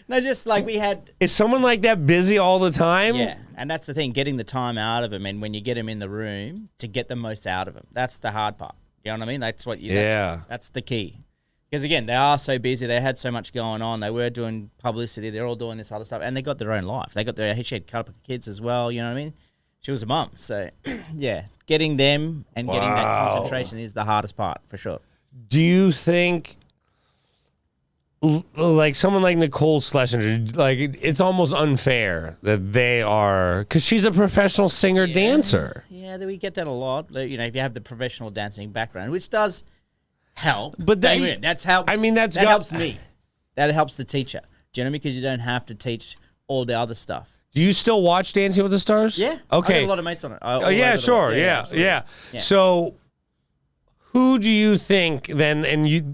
No, just like we had. Is someone like that busy all the time? Yeah, and that's the thing, getting the time out of him, and when you get him in the room, to get the most out of him. That's the hard part. You know what I mean? That's what. That's the key. Because again, they are so busy. They had so much going on. They were doing publicity. They're all doing this other stuff, and they got their own life. She had a couple of kids as well. You know what I mean? She was a mum, so yeah, getting them and getting that concentration is the hardest part for sure. Do you think, like someone like Nicole Schlesinger, like it's almost unfair that they are, because she's a professional singer dancer? Yeah, we get that a lot. If you have the professional dancing background, which does help, but that's helps. I mean, that helps me. That helps the teacher. Do you know what I mean? Because you don't have to teach all the other stuff. Do you still watch Dancing with the Stars? Yeah. Okay. I got a lot of mates on it. Yeah, sure. Yeah. So, who do you think then,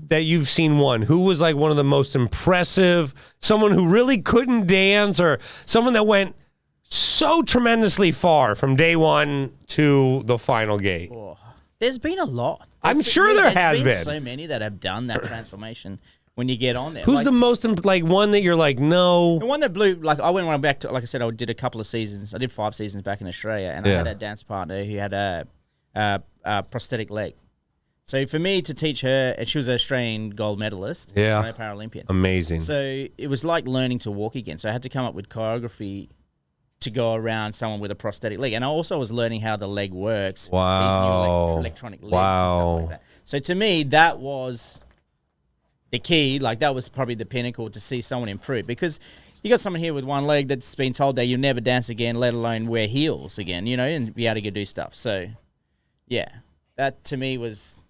that you've seen who was like one of the most impressive, someone who really couldn't dance, or someone that went so tremendously far from day one to the final gate? Oh, there's been a lot. I'm sure there has been so many that have done that transformation. When you get on there, who's the most one that you're like, no? The one that blew, I went back to, like I said, I did a couple of seasons. I did 5 seasons back in Australia, and I had a dance partner who had a prosthetic leg. So for me to teach her, and she was an Australian gold medalist, Paralympian, amazing. So it was like learning to walk again. So I had to come up with choreography to go around someone with a prosthetic leg, and I also was learning how the leg works. Wow, these new electronic legs and stuff like that. So to me, that was the key. Like that was probably the pinnacle to see someone improve, because you got someone here with one leg that's been told that you'll never dance again, let alone wear heels again, and be able to go do stuff. So, yeah, that to me was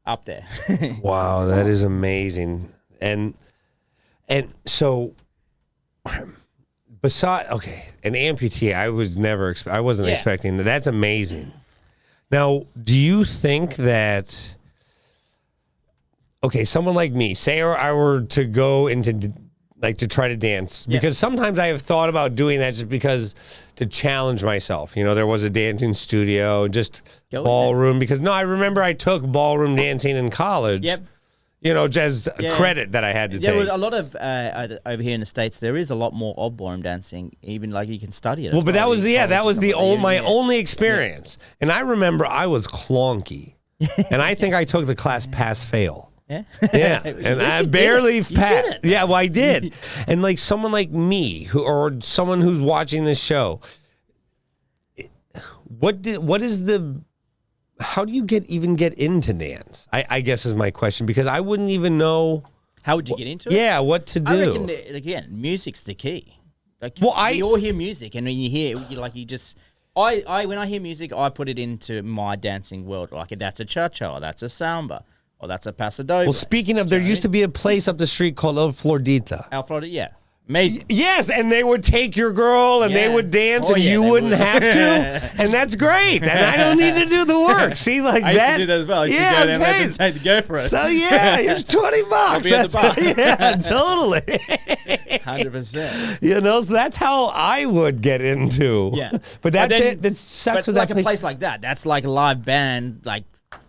up there. Wow, that is amazing. And so, an amputee, I wasn't expecting that. That's amazing. Now, do you think that? Okay, someone like me, say I were to go into, to try to dance, because sometimes I have thought about doing that just because to challenge myself. There was a dancing studio, just ballroom, because I remember I took ballroom dancing in college. Yep. Just credit that I had to take. There was a lot of, over here in the States, there is a lot more of ballroom dancing, even you can study it. Well, but that was my only experience. Yeah. And I remember I was clunky, and I think I took the class pass-fail. Yeah, and I barely passed. Yeah, well, I did. And someone like me, or someone who's watching this show, how do you even get into dance? I guess is my question, because I wouldn't even know. How would you get into it? Yeah, what to do? I reckon, again, music's the key. We all hear music, and when you hear, when I hear music, I put it into my dancing world. That's a cha-cha, or that's a samba. Oh, that's a paso doble. Well, speaking of, there used to be a place up the street called El Floridita. El Floridita, yeah. Amazing. Yes, and they would take your girl and they would dance, and you wouldn't have to. And that's great. And I don't need to do the work. See, I used to do that as well. I used to go there and let them take the go for it. So, here's $20. I'll be at the bar. Yeah, totally. 100%. So that's how I would get into. Yeah. But that's sucks with that a place like that, that's like a live band,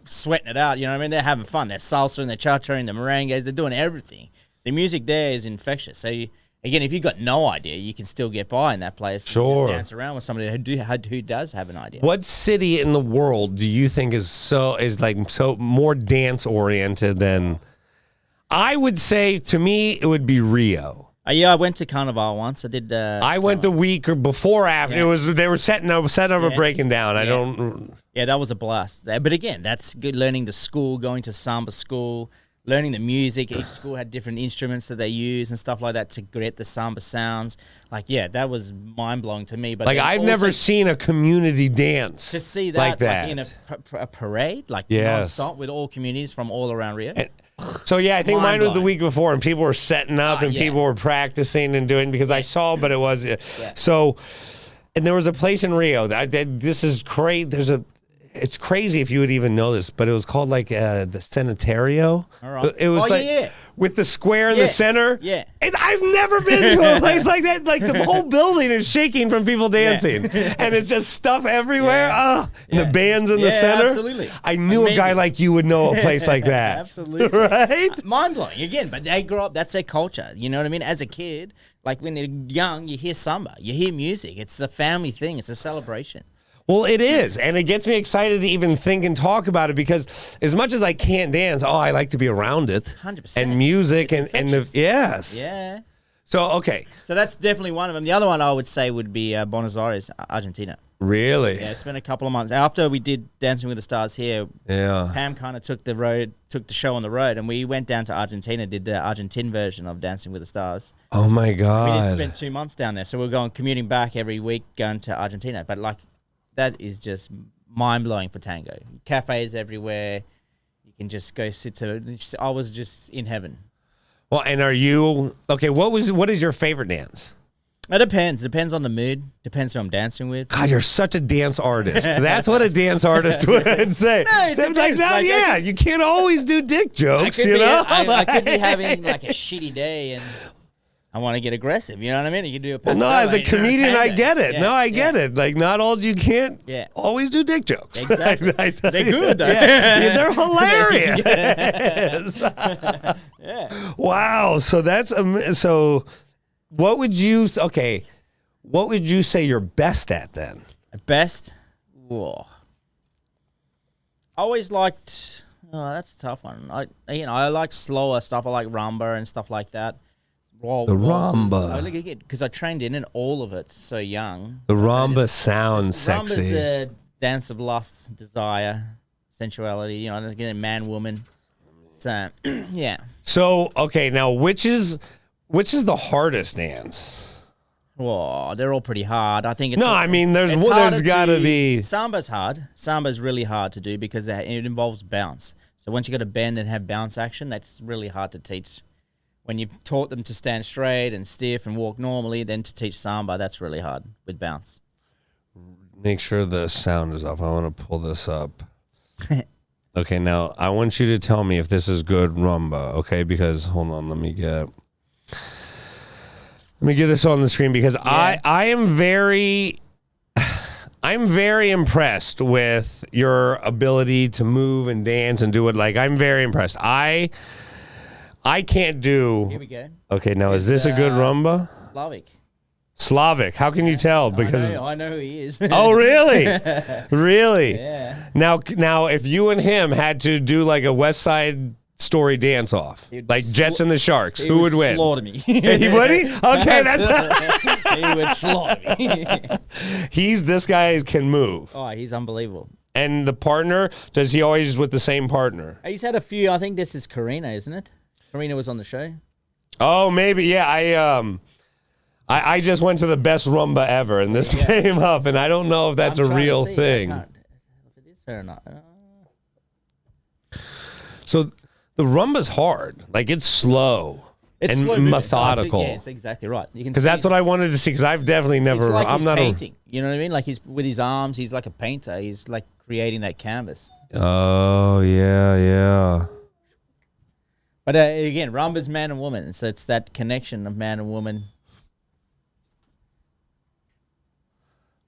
sweating it out, they're having fun. They're salsa and they're cha-cha and the merengues, they're doing everything. The music there is infectious. So, again, if you've got no idea, you can still get by in that place. Sure. Just dance around with somebody who does have an idea. What city in the world do you think is so more dance-oriented than... I would say, to me, it would be Rio. I went to Carnival once. I did. I went the week or before after. Yeah. They were setting up or breaking down. I don't... Yeah, that was a blast. But again, that's good, learning the school, going to samba school, learning the music. Each school had different instruments that they use and stuff like that to get the samba sounds. Like, yeah, that was mind-blowing to me. But Like, I've never seen a community dance to see that, like that. in a parade, like Yes. non-stop with all communities from all around Rio. So, yeah, I think mine was the Mind-blowing. week before, and people were setting up and yeah. people were practicing and doing, because I saw, but it was, so, and there was a place in Rio this is great. It's crazy if you would even know this, but it was called like the Sanitario. All right. It was with the square in the center. Yeah. I've never been to a place like that. Like the whole building is shaking from people dancing, and it's just stuff everywhere. Yeah. And the band's in the center. Absolutely. I knew a guy like you would know a place like that. Absolutely. Right? Mind blowing again, but they grow up. That's their culture. You know what I mean? As a kid, like when they're young, you hear samba, you hear music. It's a family thing. It's a celebration. Well, it is, and it gets me excited to even think and talk about it, because as much as I can't dance, I like to be around it. 100%. And music It's and the infectious. yes. Yeah. So, okay. So that's definitely one of them. The other one I would say would be Buenos Aires, Argentina. Really? Yeah, it's been a couple of months after we did Dancing with the Stars here. Yeah. Pam kind of took the show on the road, and we went down to Argentina, did the Argentine version of Dancing with the Stars. Oh my We did God. spend 2 months down there, so we're commuting back every week, going to Argentina. But like, that is just mind blowing for tango. Cafes everywhere, you can just go sit to. I was just in heaven. Well, and are you okay? What is your favorite dance? It depends. Depends on the mood. Depends who I'm dancing with. God, you're such a dance artist. That's what a dance artist would say. No, it Like depends. that, Like, yeah, you can't always do dick jokes, you know? I could be having like a shitty day and I want to get aggressive. You know what I mean? You can do a Well, no, pastel, as a you know, comedian, I tango. get it. Yeah, No, I yeah. get it. Like, not all you can't Yeah. always do dick jokes. Exactly. They're good, though. Yeah, they're hilarious. Wow. So that's so. What would you? Okay, what would you say you're best at then? Best? Whoa. Always liked. Oh, that's a tough one. I like slower stuff. I like rumba and stuff like that. The rumba. Because I trained in all of it so young. The rumba sounds Rumba's sexy. a dance of lust, desire, sensuality. You know, again, man, woman. So yeah. So okay, now which is the hardest dance? Whoa, they're all pretty hard. I think it's No, I mean there's harder got to be. Samba's hard. Samba's really hard to do because it involves bounce. So once you got to bend and have bounce action, that's really hard to teach. When you've taught them to stand straight and stiff and walk normally, then to teach samba, that's really hard with bounce. Make sure the sound is off. I want to pull this up. Okay, now I want you to tell me if this is good rumba, okay? Because hold on, let me get this on the screen because Yeah. I'm very impressed with your ability to move and dance and do it. Like, I'm very impressed. I can't do. Here we go. Okay, now is this a good rumba? Slavic. How can you tell? Because I know who he is. oh, really? Really? Yeah. Now, if you and him had to do like a West Side Story dance off, He'd like Jets and the Sharks, He who would win? Slaughter me. He would he? Okay, that's He would slaughter me. this guy can move. Oh, he's unbelievable. And the partner, does he always with the same partner? He's had a few. I think this is Karina, isn't it? Karina was on the show. Oh, maybe. Yeah, I just went to the best rumba ever, and this came up, and I don't know if that's I'm a trying to real see. thing. If it is her or not. So the rumba's hard. Like, it's slow. It's and slow moving. methodical. Yeah, it's exactly right. You can Because that's what I wanted to see. Because I've definitely never. It's like I'm he's not painting. You know what I mean? Like he's with his arms. He's like a painter. He's like creating that canvas. Oh yeah. But again, rumba's man and woman, so it's that connection of man and woman.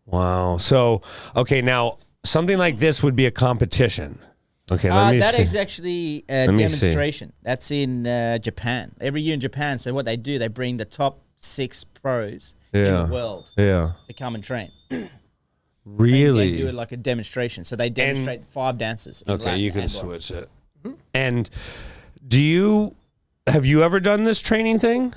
Wow. So okay, now something like this would be a competition. Okay, let me That see. is actually a Let me see. demonstration. That's in Japan. Every year in Japan, so what they do, they bring the top 6 pros in Yeah. the world Yeah. to come and train. Really? They do it like a demonstration. So they demonstrate 5 dances. in Okay, Latin you can and ballroom. switch it. And have you ever done this training thing?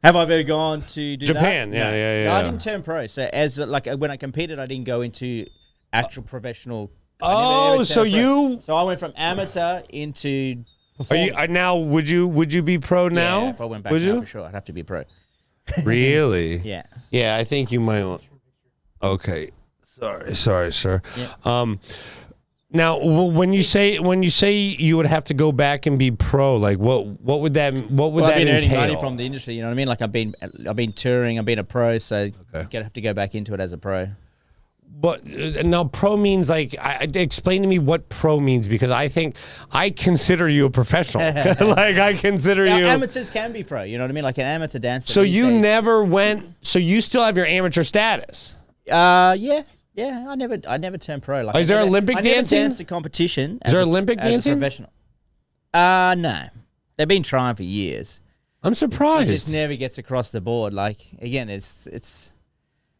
Have I ever gone to do Japan, that? yeah, No. yeah, No, I yeah. didn't turn pro. So as like when I competed, I didn't go into actual professional. I never Oh, turned so pro. you So I went from amateur into Are you now? Would you be pro now? Yeah, if I went back would now, you? for sure, I'd have to be pro. Really? Yeah. Yeah, I think you might want. Okay. Sorry, sir. Yeah. Now, when you say you would have to go back and be pro, like what would that I've been earning entail? money from the industry. You know what I mean? Like I've been touring. I've been a pro, so have to go back into it as a pro. But now, pro means like explain to me what pro means, because I consider you a professional. Like I consider you. Amateurs can be pro. You know what I mean? Like an amateur dancer. So you never went. So you still have your amateur status. Yeah. I never turned pro. Like, is there Olympic dancing? I never danced a competition. Is there Olympic dancing? As a professional. No. They've been trying for years. I'm surprised. It just never gets across the board. Like again, it's.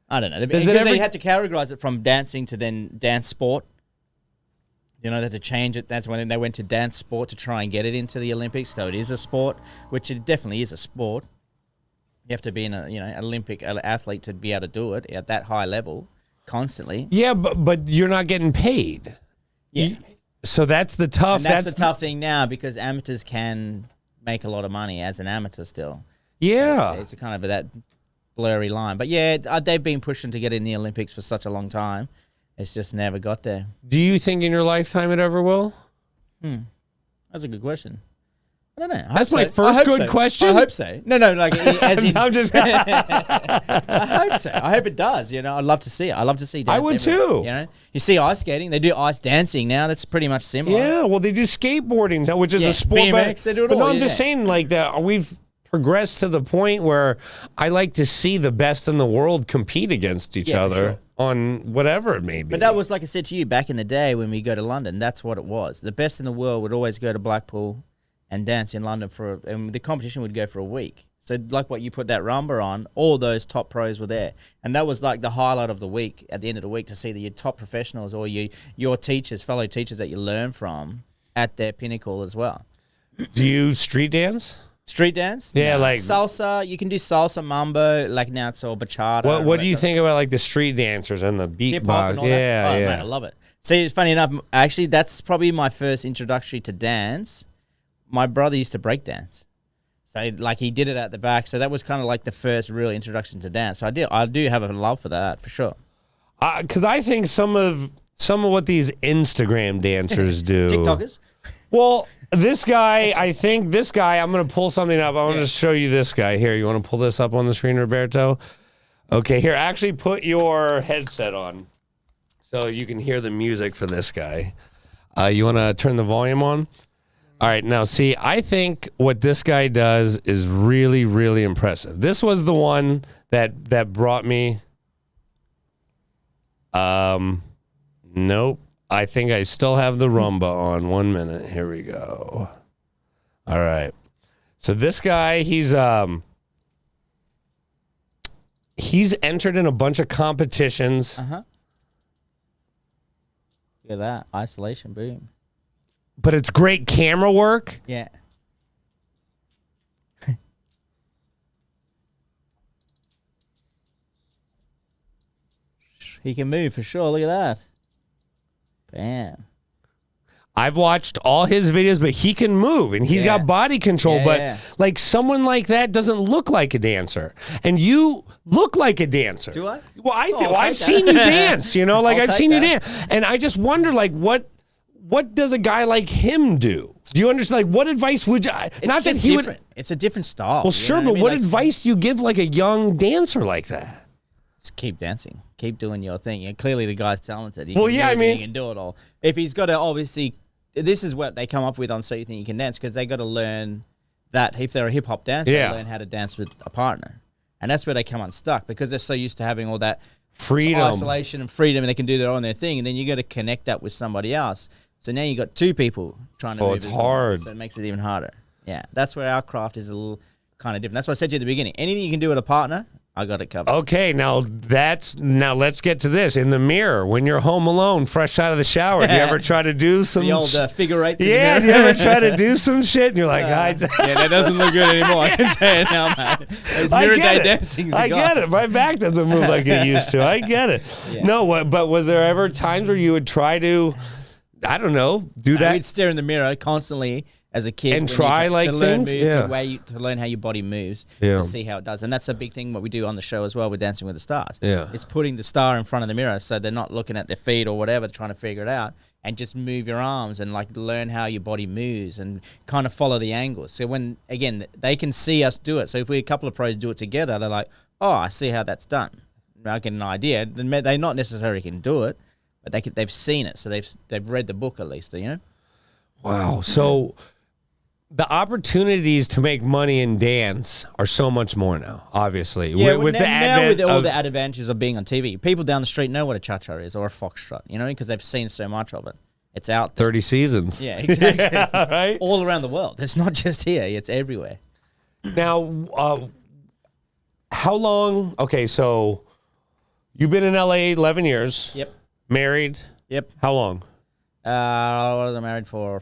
I don't know. Does it ever... They had to categorize it from dancing to then dance sport. You know, they had to change it. That's when they went to dance sport to try and get it into the Olympics. So it is a sport, which it definitely is a sport. You have to be an Olympic athlete to be able to do it at that high level constantly. Yeah, but you're not getting paid. Yeah. So that's the tough. And that's the tough thing now, because amateurs can make a lot of money as an amateur still. Yeah. So it's a kind of that blurry line. But yeah, they've been pushing to get in the Olympics for such a long time. It's just never got there. Do you think in your lifetime it ever will? That's a good question. I don't know. That's my first good question. I hope so. No, like as in. I'm just. I hope so. I hope it does. You know, I'd love to see it. I love to see. Dance I would everywhere, too. You know, you see ice skating. They do ice dancing now. That's pretty much similar. Yeah, well, they do skateboarding now, which is a sport. BMX, they do it but all. No, I'm just saying, like that. We've progressed to the point where I like to see the best in the world compete against each other on whatever it may be. But that was, like I said to you, back in the day when we go to London. That's what it was. The best in the world would always go to Blackpool and dance in London and the competition would go for a week. So like what you put that rumba on, all those top pros were there. And that was like the highlight of the week, at the end of the week, to see your top professionals or your teachers, fellow teachers that you learn from at their pinnacle as well. Do you street dance? Street dance? Yeah, no. like salsa. You can do salsa, mambo. Like now it's all bachata. What do you think about like the street dancers and the beatbox? Yeah, yeah. Man, I love it. See, it's funny enough. Actually, that's probably my first introductory to dance. My brother used to break dance, so like he did it at the back. So that was kind of like the first real introduction to dance. So I do have a love for that for sure. Because I think some of what these Instagram dancers do, TikTokers. Well, I'm going to pull something up. I want to show you this guy here. You want to pull this up on the screen, Roberto? Okay, here, actually put your headset on so you can hear the music for this guy. You want to turn the volume on? All right, now see, I think what this guy does is really, really impressive. This was the one that brought me. Nope. I think I still have the rumba on. 1 minute. Here we go. All right. So this guy, he's entered in a bunch of competitions. Look at that. Isolation, boom. But it's great camera work. Yeah. He can move for sure. Look at that. Bam. I've watched all his videos, but he can move and he's got body control. Like someone like that doesn't look like a dancer, and you look like a dancer. Do I? Well, I've seen you dance. You know, like I've seen you dance, and I just wonder, like, what does a guy like him do? Do you understand? Like, what advice would you? Not that he would. It's a different style. Well, sure, but what advice do you give like a young dancer like that? Just keep dancing. Keep doing your thing. And clearly the guy's talented. He can do it all. If he's got to, obviously, this is what they come up with on So You Think You Can Dance, because they got to learn that if they're a hip-hop dancer, they learn how to dance with a partner. And that's where they come unstuck, because they're so used to having all that freedom, isolation and freedom, and they can do their own thing. And then you got to connect that with somebody else. So now you got two people trying to move. It's hard. So it makes it even harder. Yeah, that's where our craft is a little kind of different. That's what I said to you at the beginning. Anything you can do with a partner, I got it covered. Okay, now let's get to this. In the mirror, when you're home alone, fresh out of the shower, do you ever try to do some the old figure eights? Yeah, do you ever try to do some shit and you're like, yeah, that doesn't look good anymore. I can tell you now, man. I get it. My back doesn't move like it used to. I get it. Yeah. No, but was there ever times where you would try to, I don't know, do that? I would stare in the mirror constantly as a kid And when try, like, to learn things? moves, Yeah. to learn how your body moves, Yeah. to see how it does. And that's a big thing what we do on the show as well with Dancing with the Stars. Yeah. It's putting the star in front of the mirror so they're not looking at their feet or whatever, trying to figure it out, and just move your arms and like learn how your body moves and kind of follow the angles. So when, again, they can see us do it. So if we a couple of pros do it together, they're like, oh, I see how that's done. I get an idea. They not necessarily can do it, but they've seen it. So they've read the book at least, you know? Wow. So the opportunities to make money in dance are so much more now, obviously. Yeah, with now, the advent with all of, the advantages of being on TV, people down the street know what a cha-cha is or a foxtrot, you know, because they've seen so much of it. It's out there. 30 seasons. Yeah, exactly. Yeah, right? All around the world. It's not just here. It's everywhere. Now, how long? Okay, so you've been in LA 11 years. Yep. Married. Yep. How long? I was married for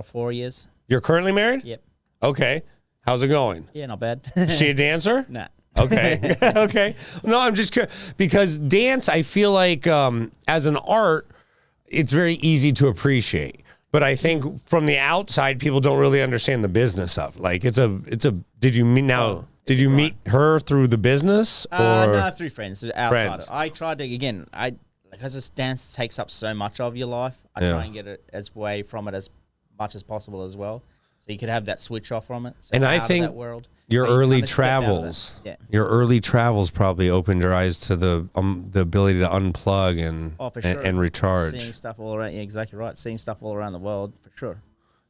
4 years. You're currently married? Yep. Okay. How's it going? Yeah, not bad. Is she a dancer? Nah. Okay. Okay. No, I'm just curious because dance, I feel like as an art, it's very easy to appreciate. But I think from the outside, people don't really understand the business of it. Like did you meet Did you meet her through the business or No, through friends outside. Friends. I tried to because this dance takes up so much of your life. I Yeah. try and get it as away from it as much as possible as well, so you could have that switch off from it. So And I out of think that world, your where you early kinda step out of it. travels? Yeah. Your early travels probably opened your eyes to the ability to unplug and Oh, for sure. and recharge. Seeing stuff all around. Yeah, exactly right. Seeing stuff all around the world for sure.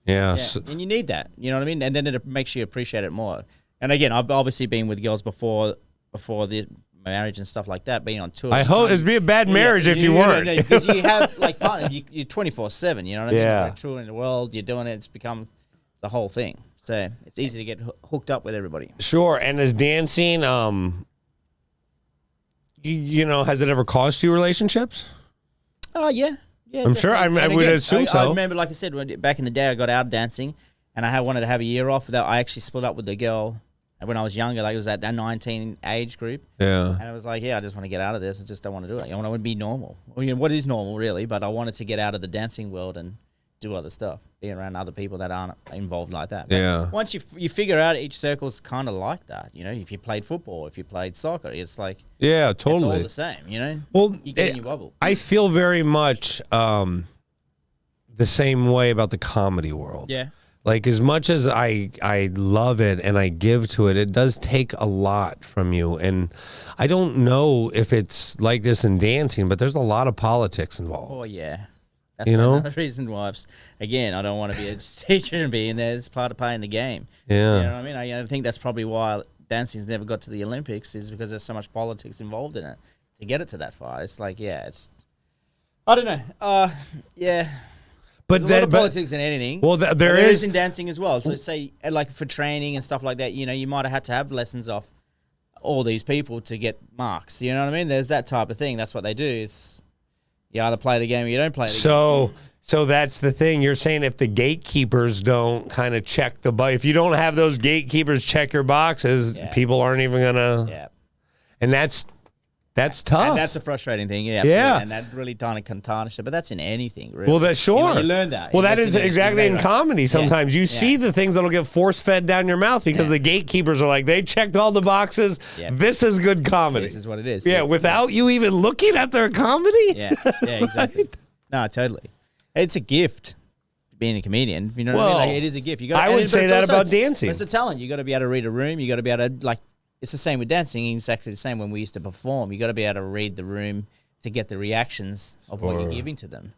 Yeah. Yeah, So- and you need that. You know what I mean? And then it makes you appreciate it more. And again, I've obviously been with girls before the marriage and stuff like that, being on tour. I hope it'd be a bad marriage if you weren't. Because you have like partners, you're 24/7. You know what I mean? Yeah. You're touring the world. You're doing it. It's become the whole thing. So it's easy to get hooked up with everybody. Sure. And as dancing, you know, has it ever cost you relationships? Oh yeah, yeah. I'm sure. I definitely. And would again, assume I so. remember, like I said, back in the day, I got out dancing, and I wanted to have a year off. That I actually split up with the girl when I was younger. Like it was at that 19 age group. Yeah. And I was like, yeah, I just want to get out of this. I just don't want to do it. I want to be normal. Well, you know, what is normal, really? But I wanted to get out of the dancing world and do other stuff, be around other people that aren't involved like that. But Yeah. once you figure out each circle's kind of like that, you know, if you played football, if you played soccer, it's like Yeah, it's all totally. the same, you know? Well, You get in your bubble. I feel very much the same way about the comedy world. Yeah. Like as much as I love it and I give to it, it does take a lot from you. And I don't know if it's like this in dancing, but there's a lot of politics involved. Oh, yeah. That's You know? another reason why, again, I don't want to be a teacher and be in there. It's part of playing the game. Yeah. You know what I mean? I think that's probably why dancing's never got to the Olympics is because there's so much politics involved in it to get it to that far. It's like, yeah, it's... I don't know. Yeah. But There's a lot of politics in anything. Well, there there is is in dancing as well. So say, like for training and stuff like that, you know, you might have had to have lessons off all these people to get marks. You know what I mean? There's that type of thing. That's what they do. It's you either play the game or you don't play the game. So that's the thing. You're saying if the gatekeepers don't kind of check the box, if you don't have those gatekeepers check your boxes, Yeah. people aren't even gonna. Yeah. And that's tough. And that's a frustrating thing, yeah. Yeah. Absolutely. And that really kind of can tarnish it. But that's in anything, really. Well, that's sure. You learn that. Well, that That's is in anything, exactly in right? comedy. Sometimes you Yeah. see the things that'll get force fed down your mouth because Yeah. the gatekeepers are like, they checked all the boxes. Yeah. This is good comedy. This is what it is. Yeah, without you even looking at their comedy. Yeah, yeah, exactly. No, totally. It's a gift being a comedian. You know what I Well, mean? Like, it is a gift. You got. I would say that about dancing. It's a talent. You got to be able to read a room. You got to be able to It's the same with dancing. It's exactly the same when we used to perform. You got to be able to read the room to get the reactions of what you're giving to them.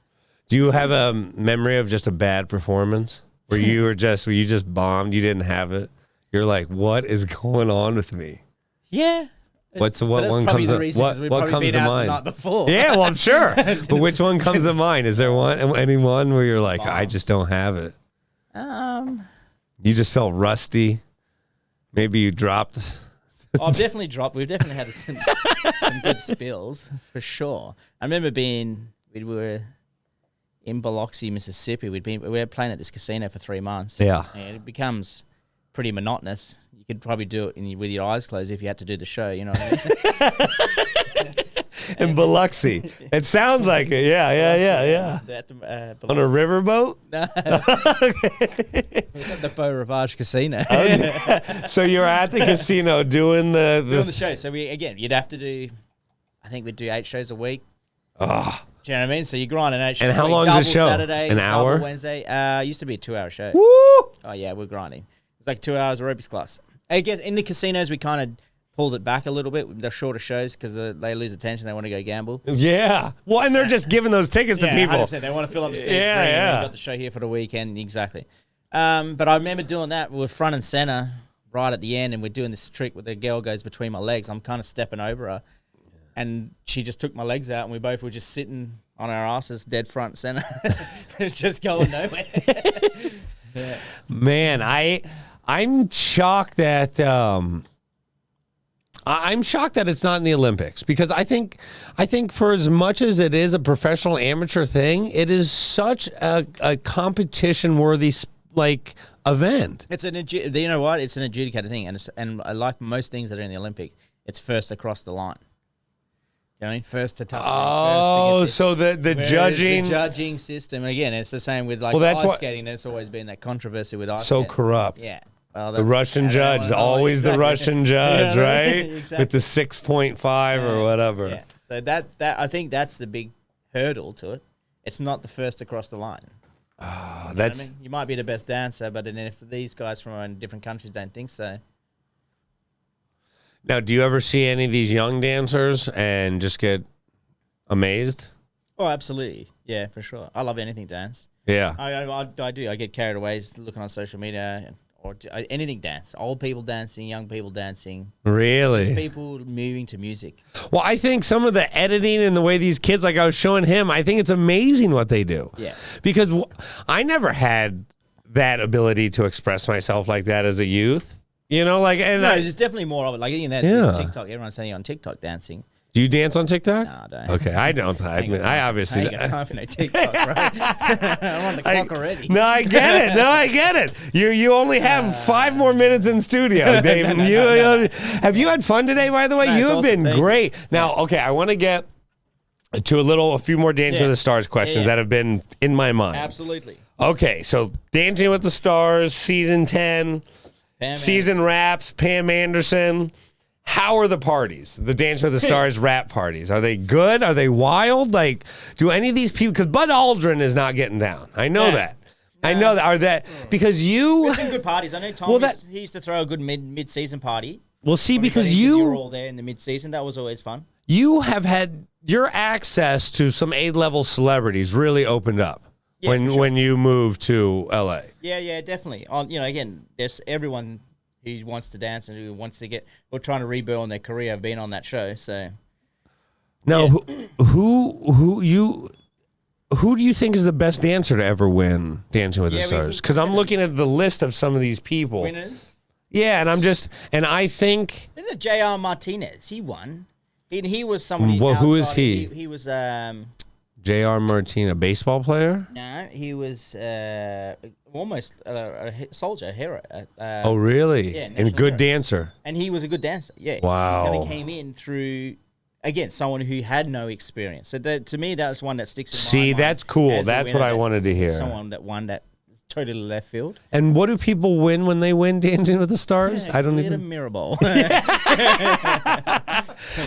Do you have a memory of just a bad performance where you just bombed, you didn't have it? You're like, what is going on with me? Yeah. What But one that's comes probably to the reason, 'cause we've what probably comes been to out mind? the night before. Yeah, well, I'm sure. But which one comes to mind? Is there anyone where you're like, I just don't have it? You just felt rusty. Maybe you dropped. I've definitely dropped. We've definitely had some good spills for sure. I remember we were in Biloxi, Mississippi. We were playing at this casino for 3 months. Yeah. And it becomes pretty monotonous. You could probably do it with your eyes closed if you had to do the show. You know what I mean? In Biloxi. It sounds like it. Yeah. On a riverboat? No. We're at the Beau Rivage Casino. Okay. So you're at the casino doing Doing the show. So you'd have to do, I think we'd do 8 shows a week. Oh. Do you know what I mean? So you grind an 8 shows. And how a week, long is the show? Saturday, An hour? double Wednesday. It used to be a 2-hour show. Woo! Oh yeah, we're grinding. It's like 2 hours of aerobics class. Again, in the casinos, we kind of pulled it back a little bit with the shorter shows because they lose attention. They want to go gamble. Yeah. Well, and they're just giving those tickets to people. 100%. They want to fill up the stage. Yeah. We've got the show here for the weekend. Exactly. But I remember doing that. We were front and center right at the end, and we're doing this trick where the girl goes between my legs. I'm kind of stepping over her, and she just took my legs out, and we both were just sitting on our asses, dead front and center, just going nowhere. Yeah. Man, I'm shocked that I'm shocked that it's not in the Olympics because I think for as much as it is a professional amateur thing, it is such a competition worthy event. It's you know what? It's an adjudicated thing, and like most things that are in the Olympic, it's first across the line. You know what I mean? First to touch. Oh, so the judging system, and again, it's the same with ice skating. There's always been that controversy with ice skating. So corrupt. Yeah. Well, the Russian judge, always the Russian judge, right? Exactly. With the 6.5 or whatever. Yeah. So that I think that's the big hurdle to it. It's not the first across the line. Oh, You know what I mean? You might be the best dancer, but then if these guys from different countries don't think so. Now, do you ever see any of these young dancers and just get amazed? Oh, absolutely. Yeah, for sure. I love anything dance. Yeah. I do. I get carried away looking on social media or anything dance. Old people dancing, young people dancing. Really? Just people moving to music. Well, I think some of the editing and the way these kids, like I was showing him, I think it's amazing what they do. Yeah. Because I never had that ability to express myself like that as a youth. You know, there's definitely more of it. Like, there's TikTok. Everyone's saying on TikTok dancing. Do you dance on TikTok? No, I don't. Okay, I don't. I obviously. I ain't got time for no TikTok, right? I'm on the clock already. No, I get it. You only have 5 more minutes in studio, Dave. Have you had fun today, by the way? No, you have awesome. been great. Now, okay, I want to get to a few more Dancing with the Stars questions that have been in my mind. Absolutely. Okay, so Dancing with the Stars, season 10, season wraps, Pam Anderson. How are the parties? The Dancing with the Stars rap parties. Are they good? Are they wild? Like, do any of these people, because Bud Aldrin is not getting down. I know that. I know that. Are that, because you. There's some good parties. I know Tom, he used to throw a good mid-season party. Well, see, because you were all there in the mid-season. That was always fun. You have had your access to some A-level celebrities really opened up when you moved to LA. Yeah, definitely. Again, there's everyone who wants to dance and who wants to or trying to rebuild on their career have been on that show. So now, who do you think is the best dancer to ever win Dancing with the Stars? Because I'm looking at the list of some of these people. Winners. Yeah, and I think J.R. Martinez. He won. He was somebody. Well, who is he? He was J.R. Martinez, a baseball player? No, he was almost a soldier, a hero. Oh, really? Yeah, and a good hero. Dancer. And he was a good dancer. Yeah. Wow. He kind of came in through, again, someone who had no experience. So to me, that was one that sticks in my mind. That's cool. That's what I wanted to hear. Someone that won that was totally left field. And what do people win when they win Dancing with the Stars? I don't even. A mirror ball.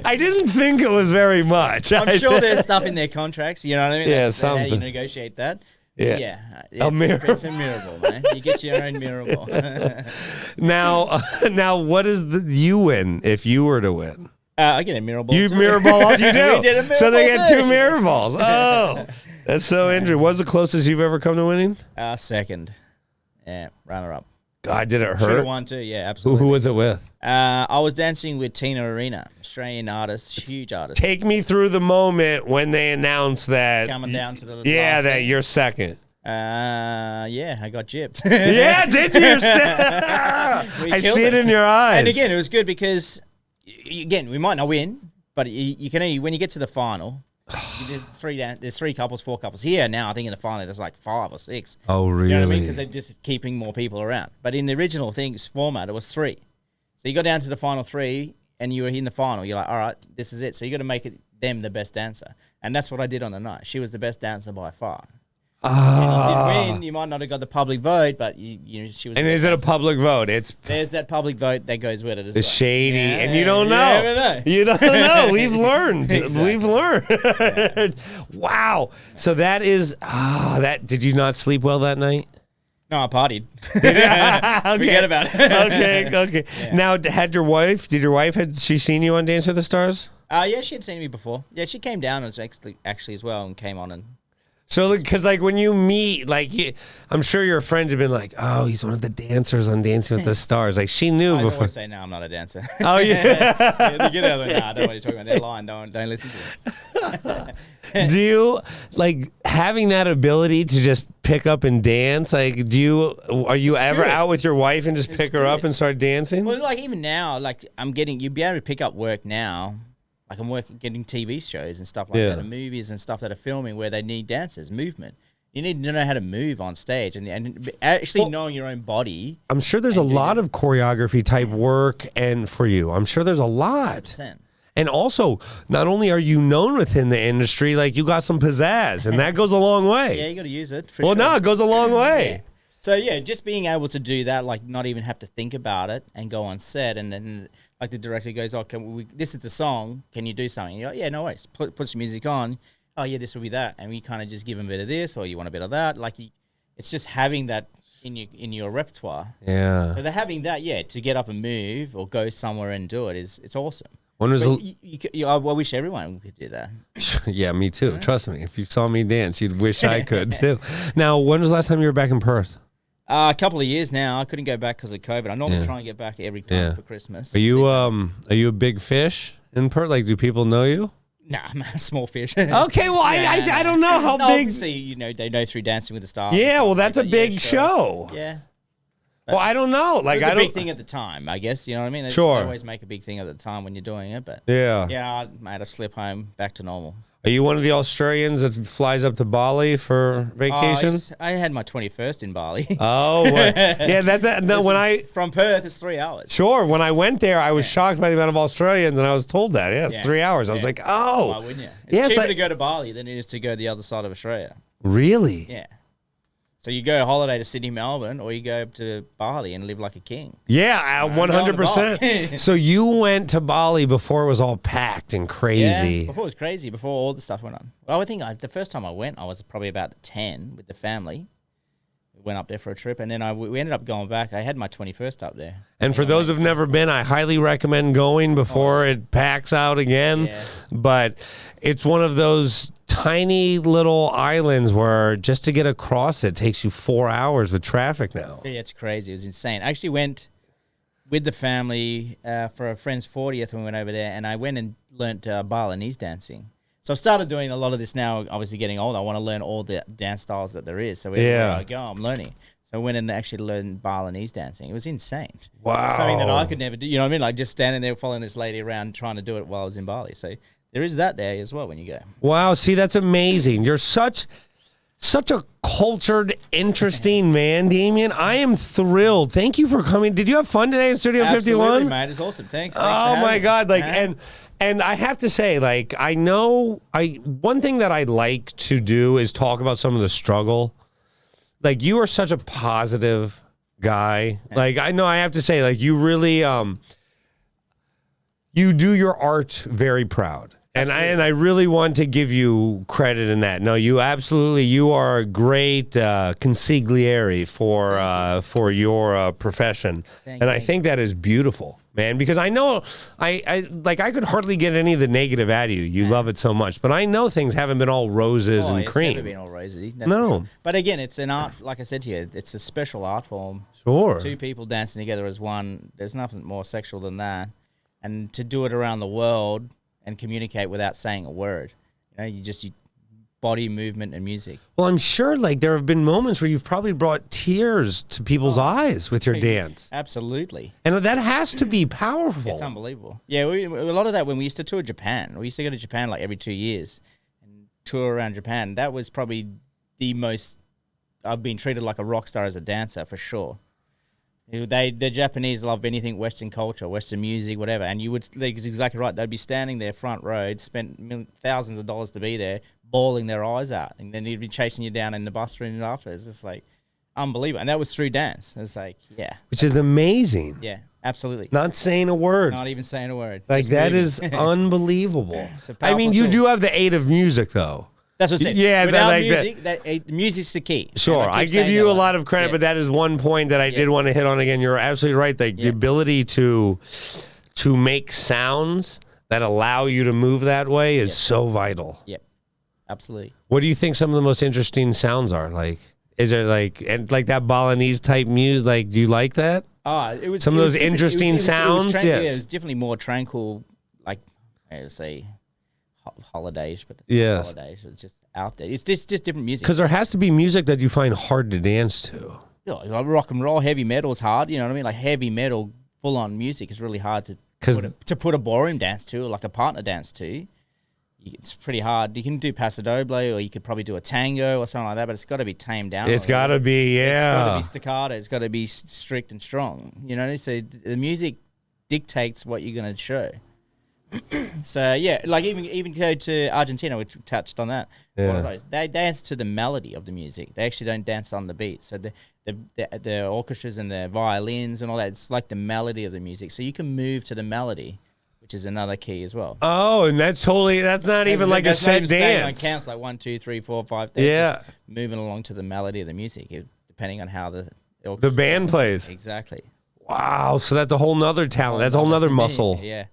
I didn't think it was very much. I'm sure there's stuff in their contracts. You know what I mean? Yeah, something. How you negotiate that. Yeah. A mirror. It's a mirror ball, man. You get your own mirror ball. Now, what is you win if you were to win? I get a mirror ball. You mirror ball? You do. We did a mirror so they ball get 2 mirror balls. Oh, that's so interesting. What's the closest you've ever come to winning? Second. Yeah, runner up. God, did it hurt? Should have won too. Yeah, absolutely. Who was it with? I was dancing with Tina Arena, Australian artist, huge artist. Take me through the moment when they announced that. Coming down to the that you're second. I got gypped. Yeah, did you? I see it in your eyes. And again, it was good because, again, we might not win, but you can only, when you get to the final, there's 3 couples, 4 couples. Here now, I think in the final there's like 5 or 6. Oh, really? You know what I mean? Because they're just keeping more people around. But in the original format, it was 3. So you got down to the final 3, and you were in the final. You're like, all right, this is it. So you got to make it them the best dancer. And that's what I did on the night. She was the best dancer by far. Ah. If you did win, you might not have got the public vote, but she was. And is it a public vote? There's that public vote that goes with it as well. It's shady, Yeah, and you don't know. You never know. You don't know. We've learned. Exactly. We've learned. Wow. So that is that. Did you not sleep well that night? No, I partied. Okay. Forget about it. Okay. Yeah. Now, had she seen you on Dance with the Stars? Yeah, she had seen me before. Yeah, she came down actually as well and came on and. So, because like when you meet, like I'm sure your friends have been like, "Oh, he's one of the dancers on Dancing with the Stars." Like she knew I before. always say, "No, I'm not a dancer." Oh yeah. They get out of it. Nah, I don't know what you're talking about. They're lying. Don't listen to it. Do you like having that ability to just pick up and dance? Like, are you ever good. out with your wife and just pick her up and start dancing? Well, like even now, like you'd be able to pick up work now. Like I'm getting TV shows and stuff like that, and movies and stuff that are filming where they need dancers, movement. You need to know how to move on stage and actually knowing your own body. I'm sure there's a lot of choreography type work, and for you, I'm sure there's a lot. 100%. And also, not only are you known within the industry, like you got some pizzazz, and that goes a long way. Yeah, you got to use it. Well, no, it goes a long way. Yeah. So yeah, just being able to do that, like not even have to think about it and go on set, and then like the director goes, "Oh, this is the song. Can you do something?" You're like, "Yeah, no worries." Put some music on. Oh yeah, this will be that, and we kind of just give them a bit of this, or you want a bit of that. Like it's just having that in your repertoire. Yeah. So they're having that, to get up and move or go somewhere and do it it's awesome. When was I wish everyone could do that. Yeah, me too. Trust me. If you saw me dance, you'd wish I could too. Now, when was the last time you were back in Perth? A couple of years now. I couldn't go back because of COVID. I normally try and get back every time for Christmas. Are you a big fish in Perth? Like, do people know you? Nah, I'm a small fish. Okay, well, I don't know how big. Obviously, they know through Dancing with the Stars. Yeah, well, that's a big show. Yeah. Well, I don't know. Like, it was I a don't. big thing at the time, I guess. You know what I mean? Sure. They always make a big thing at the time when you're doing it, but Yeah. I made a slip home back to normal. Are you one of the Australians that flies up to Bali for vacation? I had my 21st in Bali. Oh, yeah. That's it. No, from Perth, it's 3 hours. Sure. When I went there, I was shocked by the amount of Australians, and I was told that. Yeah, it's 3 hours. I was like, oh. Why wouldn't you? It's cheaper to go to Bali than it is to go the other side of Australia. Really? Yeah. So you go holiday to Sydney, Melbourne, or you go to Bali and live like a king. Yeah, 100%. So you went to Bali before it was all packed and crazy. Yeah, before it was crazy, before all the stuff went on. Well, I think the first time I went, I was probably about 10 with the family. We went up there for a trip, and then we ended up going back. I had my 21st up there. And for those who've never been, I highly recommend going before it packs out again. Yeah. But it's one of those tiny little islands where just to get across it takes you 4 hours with traffic now. Yeah, it's crazy. It was insane. I actually went with the family for a friend's 40th when we went over there, and I went and learnt Balinese dancing. So I've started doing a lot of this now, obviously getting older. I want to learn all the dance styles that there is. So wherever I go, I'm learning. So I went and actually learned Balinese dancing. It was insane. Wow. Something that I could never do. You know what I mean? Like just standing there following this lady around trying to do it while I was in Bali. So there is that there as well when you go. Wow. See, that's amazing. You're such a cultured, interesting man, Damien. I am thrilled. Thank you for coming. Did you have fun today in Studio 51? Absolutely, mate. It's awesome. Thanks. Oh my God. Like, and I have to say, like, one thing that I like to do is talk about some of the struggle. Like, you are such a positive guy. Yeah. Like, I know I have to say, like, you really, you do your art very proud. And I really want to give you credit in that. No, you are a great consigliere for your profession. I think that is beautiful, man, because I know I could hardly get any of the negative out of you. You love it so much, but I know things haven't been all roses and cream. It's never been all rosy. No. But again, it's an art, like I said to you, it's a special art form. Sure. Two people dancing together as one. There's nothing more sexual than that. And to do it around the world and communicate without saying a word. You body movement and music. Well, I'm sure like there have been moments where you've probably brought tears to people's eyes with your dance. Absolutely. And that has to be powerful. It's unbelievable. Yeah, a lot of that when we used to tour Japan. We used to go to Japan like every 2 years and tour around Japan. That was probably the most I've been treated like a rock star as a dancer for sure. The Japanese love anything Western culture, Western music, whatever. And you would, like, exactly right. They'd be standing there front row, spent thousands of dollars to be there, bawling their eyes out, and then he'd be chasing you down in the bus room after. It's just like unbelievable, and that was through dance. It's like, yeah, which is amazing. Yeah, absolutely. Not saying a word. Not even saying a word. Like, Just that moving. is unbelievable. It's a I mean, powerful you tool. do have the aid of music, though. That's what I said. Yeah, without like music, music's the key. Sure, And I keep give saying you that a one. lot of credit, Yeah. but that is one point that I did want to hit on again. You're absolutely right. Like the ability to make sounds that allow you to move that way is so vital. Yep, absolutely. What do you think some of the most interesting sounds are? Like, is there like that Balinese type music? Like, do you like that? It was Some of it was those different. interesting sounds? Yeah, Yes. it was definitely more tranquil, like I would say holidays, but it's Yes. not holidays. It's just out there. It's just different music. Because there has to be music that you find hard to dance to. Like rock and roll, heavy metal is hard. You know what I mean? Like heavy metal, full on music is really hard to put a ballroom dance to, like a partner dance to. It's pretty hard. You can do paso doble, or you could probably do a tango or something like that, but it's got to be tamed down. It's got to be, It's got to yeah. be staccato. It's got to be strict and strong. You know, so the music dictates what you're going to show. So yeah, like even go to Argentina, which we touched on that. Yeah. One of those, they dance to the melody of the music. They actually don't dance on the beat. So the orchestras and the violins and all that, it's like the melody of the music. So you can move to the melody, which is another key as well. Oh, and that's not even like a That's not set even staying on dance. counts like 1, 2, 3, 4, 5. They're Yeah. just moving along to the melody of the music, depending on how The orchestra band plays. exactly. Wow, so that's a whole nother talent. That's a whole nother muscle. Yeah.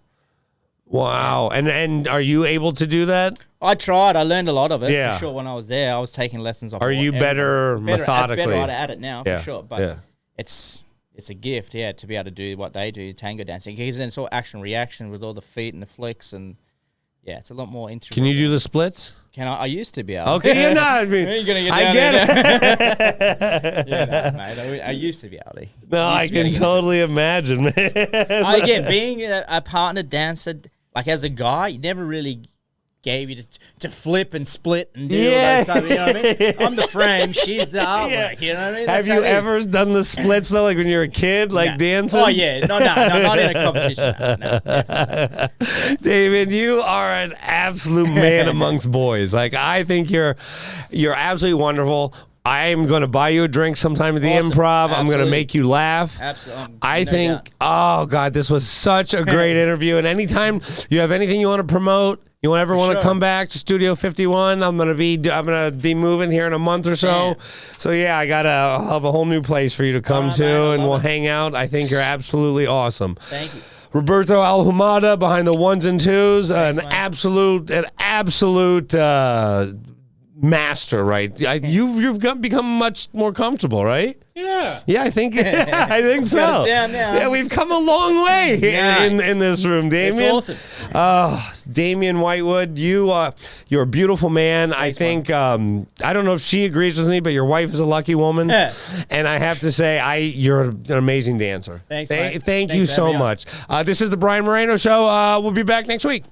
Wow. And are you able to do that? I tried. I learned a lot of it. Yeah. For sure. When I was there, I was taking lessons off. Are you better methodically? Better at it now, Yeah, for sure. But yeah. it's a gift, yeah, to be able to do what they do, tango dancing. Because then it's all action reaction with all the feet and the flicks, and yeah, it's a lot more interesting. Can you do the splits? Can I? I used to be able. Okay, you're not. I mean, You're gonna get I down get it. it. Yeah, no, mate. I used to be able to. No, I can totally imagine, man. Again, being a partner dancer, like as a guy, you never really gave you to flip and split and do all that stuff. You know what I mean? I'm the frame, she's the artwork. You know what I mean? Have That's how you it is. ever done the splits though, like when you were a kid, like Nah. dancing? Oh yeah, no, not in a competition. No. David, you are an absolute man amongst boys. Like, I think you're absolutely wonderful. I'm going to buy you a drink sometime at the Awesome. Improv. I'm going to Absolutely. make you laugh. Absolutely. I No think, doubt. oh, God, this was such a great interview. And anytime you have anything you want to promote, you ever want to sure. come back to Studio 51, I'm gonna be moving here in a month or so. Man. So yeah, I'll have a whole new place for you to come right, to, man, I and love we'll it. hang out. I think you're absolutely awesome. Thank you. Roberto Alhumada behind the ones and twos, Thanks, an man. absolute master, right? You've become much more comfortable, right? Yeah. Yeah, I think I think so. Got it down now. Yeah, we've come a long way in this room, Damien. It's awesome. Damien Whitewood, you're a beautiful man. Thanks, I think I don't know if she agrees with me, but your wife is a lucky woman, and I have to say, you're an amazing dancer. Thanks, mate. Thank you Thanks for so having me on. much. This is the Brian Moreno Show. We'll be back next week.